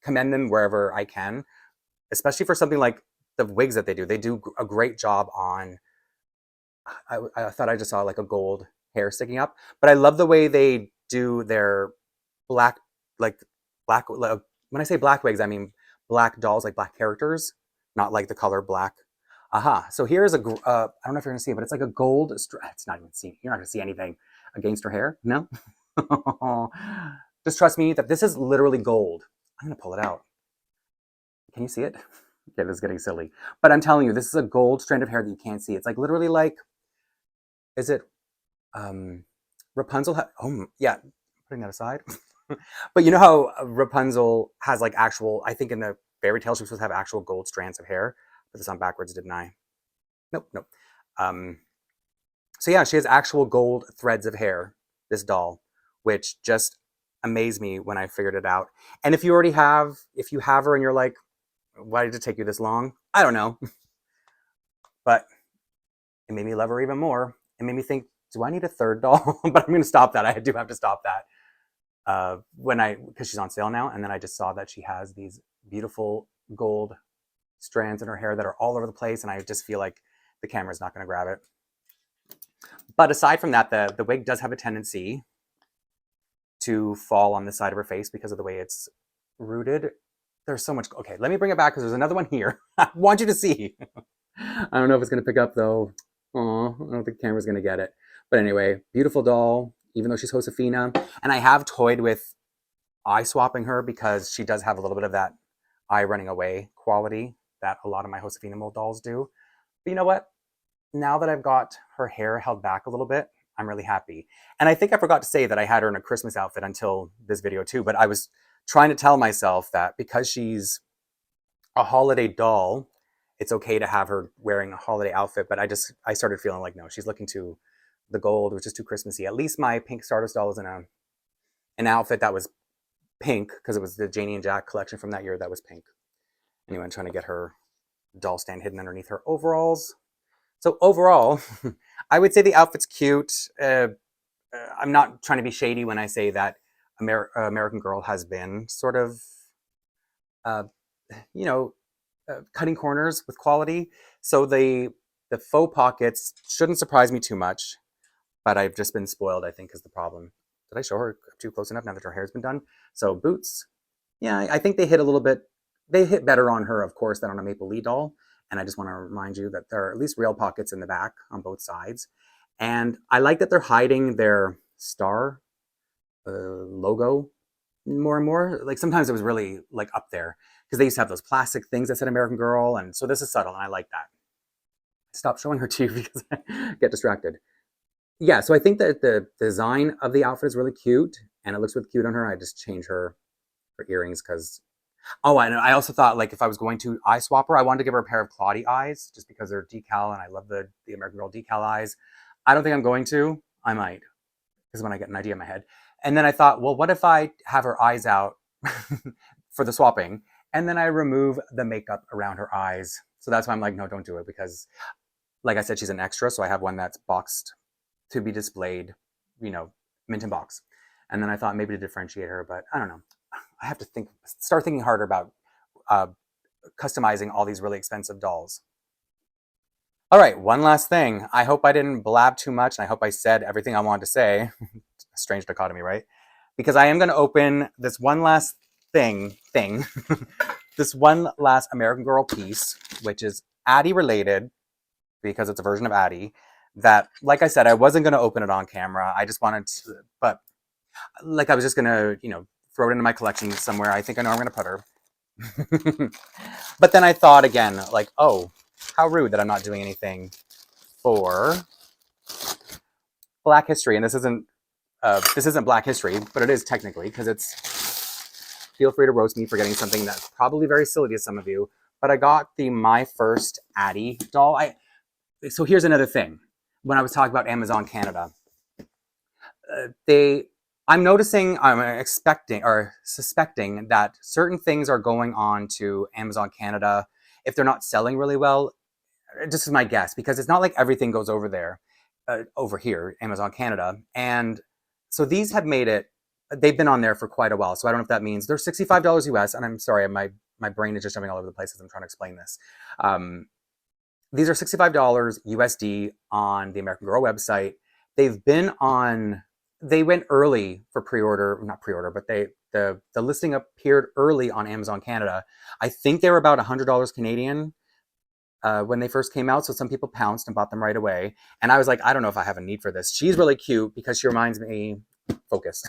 commend them wherever I can, especially for something like the wigs that they do. They do a great job on, I thought I just saw like a gold hair sticking up, but I love the way they do their black, when I say black wigs, I mean black dolls, like black characters, not like the color black. Aha. So here's I don't know if you're gonna see it, but it's like a gold, it's not even seen. You're not gonna see anything against her hair. No. Just trust me that this is literally gold. I'm gonna pull it out. Can you see it? Okay, this is getting silly. But I'm telling you, this is a gold strand of hair that you can't see. It's like literally like, is it Rapunzel? Oh, yeah, putting that aside. But you know how Rapunzel has like actual, I think in the fairy tale she was supposed to have actual gold strands of hair. Put this on backwards, didn't I? Nope. So yeah, she has actual gold threads of hair, this doll, which just amazed me when I figured it out. And if you have her and you're like, why did it take you this long? I don't know. But it made me love her even more. It made me think, do I need a third doll? But I'm going to stop that. I do have to stop that. Because she's on sale now. And then I just saw that she has these beautiful gold strands in her hair that are all over the place. And I just feel like the camera's not going to grab it. But aside from that, the wig does have a tendency to fall on the side of her face because of the way it's rooted. There's so much. Okay, let me bring it back because there's another one here. I want you to see. I don't know if it's going to pick up though. Oh, I don't think the camera's going to get it. But anyway, beautiful doll, even though she's Josefina. And I have toyed with eye swapping her because she does have a little bit of that eye running away quality that a lot of my Josefina mold dolls do. But you know what? Now that I've got her hair held back a little bit, I'm really happy. And I think I forgot to say that I had her in a Christmas outfit until this video too, but I was trying to tell myself that because she's a holiday doll, it's okay to have her wearing a holiday outfit. But I started feeling like, no, she's looking too, the gold was just too Christmassy. At least my pink Stardust doll was in an outfit that was pink because it was the Janie and Jack collection from that year that was pink. Anyway, I'm trying to get her doll stand hidden underneath her overalls. So overall, I would say the outfit's cute. I'm not trying to be shady when I say that American Girl has been sort of, cutting corners with quality. So the faux pockets shouldn't surprise me too much, but I've just been spoiled, I think, is the problem. Did I show her too close enough now that her hair's been done? So boots, yeah, I think they hit a little bit. They hit better on her, of course, than on a Maple Lea doll. And I just want to remind you that there are at least real pockets in the back on both sides. And I like that they're hiding their star logo more and more. Like sometimes it was really like up there because they used to have those plastic things that said American Girl. And so this is subtle and I like that. Stop showing her to you because I get distracted. Yeah, so I think that the design of the outfit is really cute, and it looks really cute on her. I just change her earrings because. Oh, and I also thought like if I was going to eye swap her, I wanted to give her a pair of Claudie eyes just because they're decal and I love the American Girl decal eyes. I don't think I'm going to. I might because when I get an idea in my head. And then I thought, well, what if I have her eyes out for the swapping, and then I remove the makeup around her eyes? So that's why I'm like, no, don't do it because, like I said, she's an extra, so I have one that's boxed to be displayed, mint in box. And then I thought maybe to differentiate her, but I don't know. I have to start thinking harder about uh, customizing all these really expensive dolls. All right, one last thing. I hope I didn't blab too much, and I hope I said everything I wanted to say. Strange dichotomy, right? Because I am going to open this one last thing, this one last American Girl piece, which is Addy related, because it's a version of Addy, that, like I said, I wasn't going to open it on camera. I just wanted to, but like I was just going to, throw it into my collection somewhere. I think I know where I'm going to put her. But then I thought again, like, oh, how rude that I'm not doing anything for Black History. And this isn't Black History, but it is technically, because it's, feel free to roast me for getting something that's probably very silly to some of you, but I got the My First Addy doll. So here's another thing. When I was talking about Amazon Canada, I'm expecting or suspecting that certain things are going on to Amazon Canada if they're not selling really well. This is my guess, because it's not like everything goes over there, over here, Amazon Canada. And so these have made it, they've been on there for quite a while. So I don't know if that means they're $65 US. And I'm sorry, my brain is just jumping all over the place as I'm trying to explain this. These are $65 USD on the American Girl website. They went early for pre-order, not pre-order, but the listing appeared early on Amazon Canada. I think they were about $100 Canadian when they first came out. So some people pounced and bought them right away. And I was like, I don't know if I have a need for this. She's really cute because she reminds me, focus.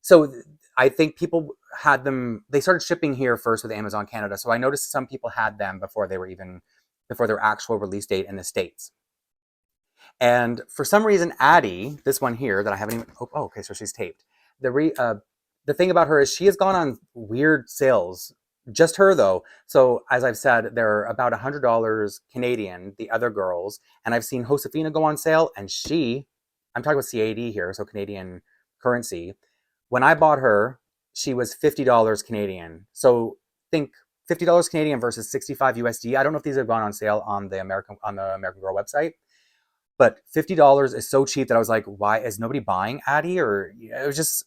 So I think people had them, they started shipping here first with Amazon Canada. So I noticed some people had them before their actual release date in the States. And for some reason, Addy, this one here that I haven't even, oh, okay, so she's taped. The thing about her is she has gone on weird sales. Just her though. So as I've said, they're about $100 Canadian, the other girls. And I've seen Josefina go on sale, and I'm talking about CAD here, so Canadian currency. When I bought her, she was $50 Canadian. So think $50 Canadian versus 65 USD. I don't know if these have gone on sale on the American Girl website. But $50 is so cheap that I was like, why is nobody buying Addy? Or it was just,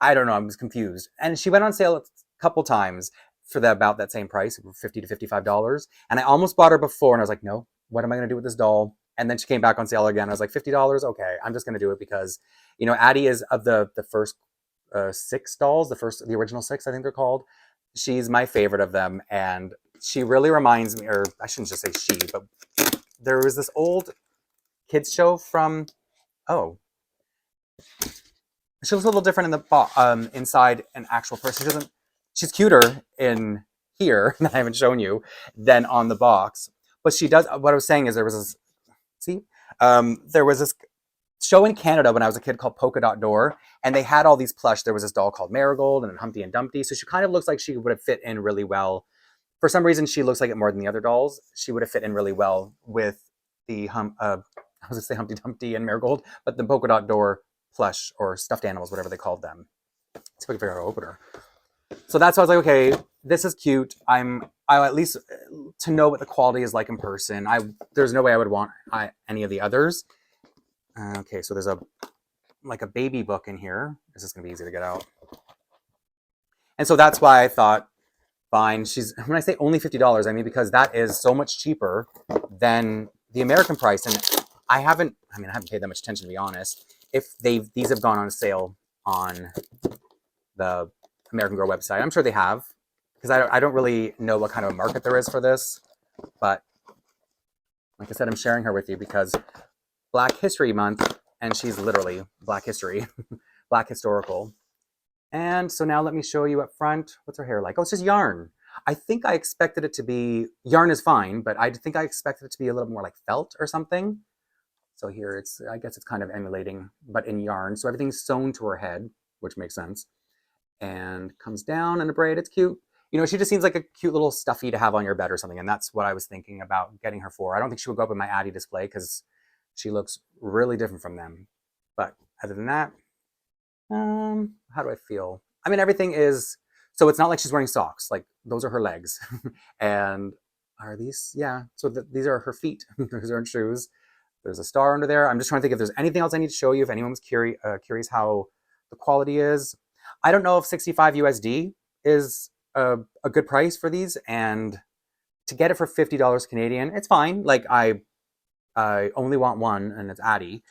I don't know, I was confused. And she went on sale a couple times for about that same price, $50 to $55. And I almost bought her before, and I was like, no, what am I going to do with this doll? And then she came back on sale again. I was like, $50? Okay, I'm just going to do it because, Addy is of the first 6 dolls, the original 6, I think they're called. She's my favorite of them. And she really reminds me, or I shouldn't just say she, but there was this old kids show from, she looks a little different in the inside an actual person. She's cuter in here that I haven't shown you than on the box. But she does, what I was saying is there was this show in Canada when I was a kid called Polka Dot Door, and they had all these plush. There was this doll called Marigold and Humpty and Dumpty. So she kind of looks like she would have fit in really well. For some reason, she looks like it more than the other dolls. She would have fit in really well with the I was going to say Humpty Dumpty and Marigold, but the Polka Dot Door plush or stuffed animals, whatever they called them. Let's see if I can figure out how to open her. So that's why I was like, okay, this is cute. I'll at least to know what the quality is like in person. There's no way I would want any of the others. Okay, so there's a baby book in here. This is going to be easy to get out. And so that's why I thought, fine. When I say only $50, I mean because that is so much cheaper than the American price. And I haven't paid that much attention, to be honest. If these have gone on sale on the American Girl website, I'm sure they have, because I don't really know what kind of a market there is for this. But like I said, I'm sharing her with you because Black History Month, and she's literally Black History, Black historical. And so now let me show you up front. What's her hair like? Oh, it's just yarn. I think I expected it to be, yarn is fine, but I think I expected it to be a little more like felt or something. So here it's, I guess it's kind of emulating, but in yarn. So everything's sewn to her head, which makes sense. And comes down in a braid. It's cute. You know, she just seems like a cute little stuffy to have on your bed or something. And that's what I was thinking about getting her for. I don't think she would go up in my Addy display because she looks really different from them. But other than that, how do I feel? I mean, everything is, so it's not like she's wearing socks. Like those are her legs. And are these, yeah. So these are her feet. Those aren't shoes. There's a star under there. I'm just trying to think if there's anything else I need to show you. If anyone was curious how the quality is. I don't know if 65 USD is a good price for these. And to get it for $50 Canadian, it's fine. Like I only want one, and it's Addy.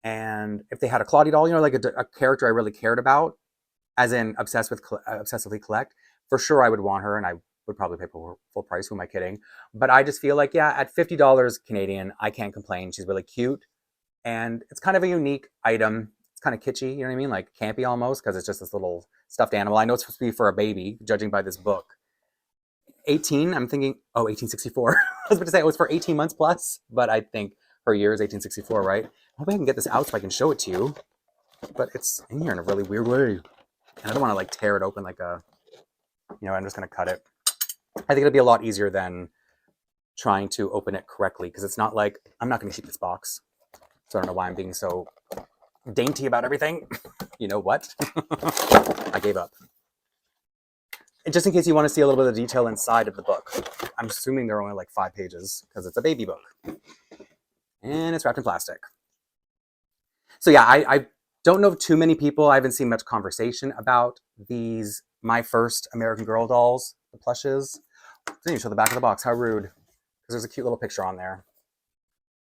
And if they had a Claudie doll, you know, like a character I really cared about, as in obsessively collect, for sure I would want her, and I would probably pay full price. Who am I kidding? But I just feel like, yeah, at $50 Canadian, I can't complain. She's really cute, and it's kind of a unique item. It's kind of kitschy, you know what I mean? Like campy almost, because it's just this little stuffed animal. I know it's supposed to be for a baby, judging by this book. 18, I'm thinking, oh, 1864. I was about to say it was for 18 months plus, but I think her year is 1864, right? I hope I can get this out so I can show it to you. But it's in here in a really weird way. And I don't want to like tear it open like a, you know, I'm just going to cut it. I think it'll be a lot easier than trying to open it correctly, because it's not like, I'm not going to keep this box. So I don't know why I'm being so dainty about everything. You know what? I gave up. And just in case you want to see a little bit of the detail inside of the book. I'm assuming they're only like 5 pages because it's a baby book. And it's wrapped in plastic. So yeah, I don't know too many people. I haven't seen much conversation about these, my first American Girl dolls, the plushes. Didn't even show the back of the box. How rude. Because there's a cute little picture on there.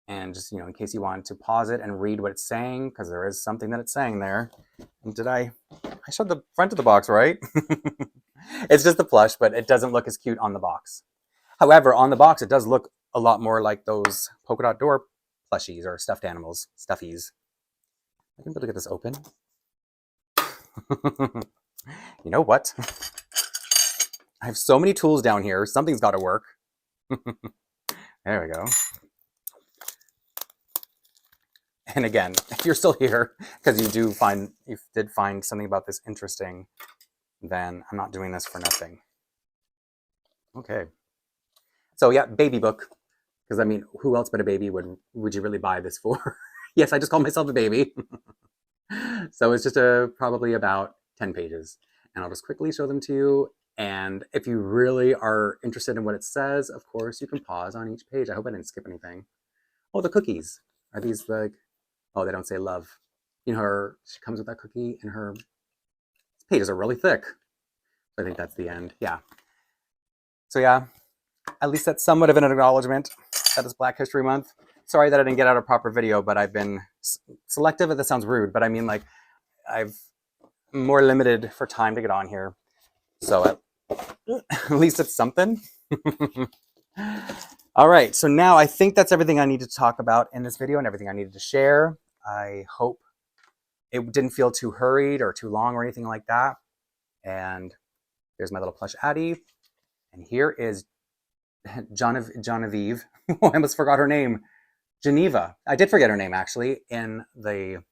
And just, you know, in case you wanted to pause it and read what it's saying, because there is something that it's saying there. And I showed the front of the box, right? It's just the plush, but it doesn't look as cute on the box. However, on the box, it does look a lot more like those polka dot door plushies or stuffed animals, stuffies. I can be able to get this open. You know what? I have so many tools down here. Something's got to work. There we go. And again, if you're still here because you did find something about this interesting, then I'm not doing this for nothing. Okay. So yeah, baby book. Because I mean, who else but a baby would you really buy this for? Yes, I just call myself a baby. So it's just probably about 10 pages. And I'll just quickly show them to you. And if you really are interested in what it says, of course, you can pause on each page. I hope I didn't skip anything. Oh, the cookies. Are these like, oh, they don't say love. You know, she comes with that cookie, and her pages are really thick. I think that's the end. Yeah. So yeah, at least that's somewhat of an acknowledgement that it's Black History Month. Sorry that I didn't get out a proper video, but I've been selective. That sounds rude, but I mean, like, I've more limited for time to get on here. So at least it's something. All right, so now I think that's everything I need to talk about in this video and everything I needed to share. I hope it didn't feel too hurried or too long or anything like that. And here's my little plush Addy. And here is Genevieve. I almost forgot her name. Geneva. I did forget her name, actually, in the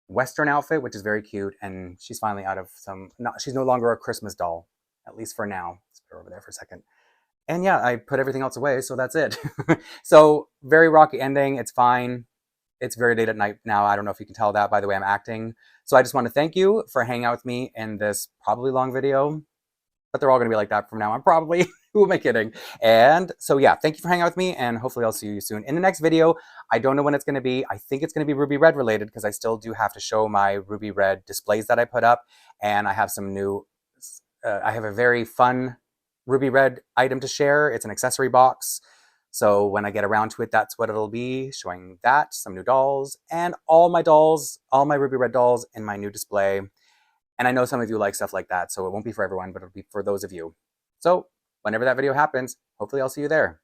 Western outfit, which is very cute. And she's finally out of she's no longer a Christmas doll, at least for now. Let's put her over there for a second. And yeah, I put everything else away, so that's it. So very rocky ending. It's fine. It's very late at night now. I don't know if you can tell that by the way I'm acting. So I just want to thank you for hanging out with me in this probably long video. But they're all going to be like that from now on, probably. Who am I kidding? And so yeah, thank you for hanging out with me, and hopefully I'll see you soon in the next video. I don't know when it's going to be. I think it's going to be Ruby Red related, because I still do have to show my Ruby Red displays that I put up. And I have some new, I have a very fun Ruby Red item to share. It's an accessory box. So when I get around to it, that's what it'll be, showing that, some new dolls, and all my Ruby Red dolls in my new display. And I know some of you like stuff like that, so it won't be for everyone, but it'll be for those of you. So whenever that video happens, hopefully I'll see you there.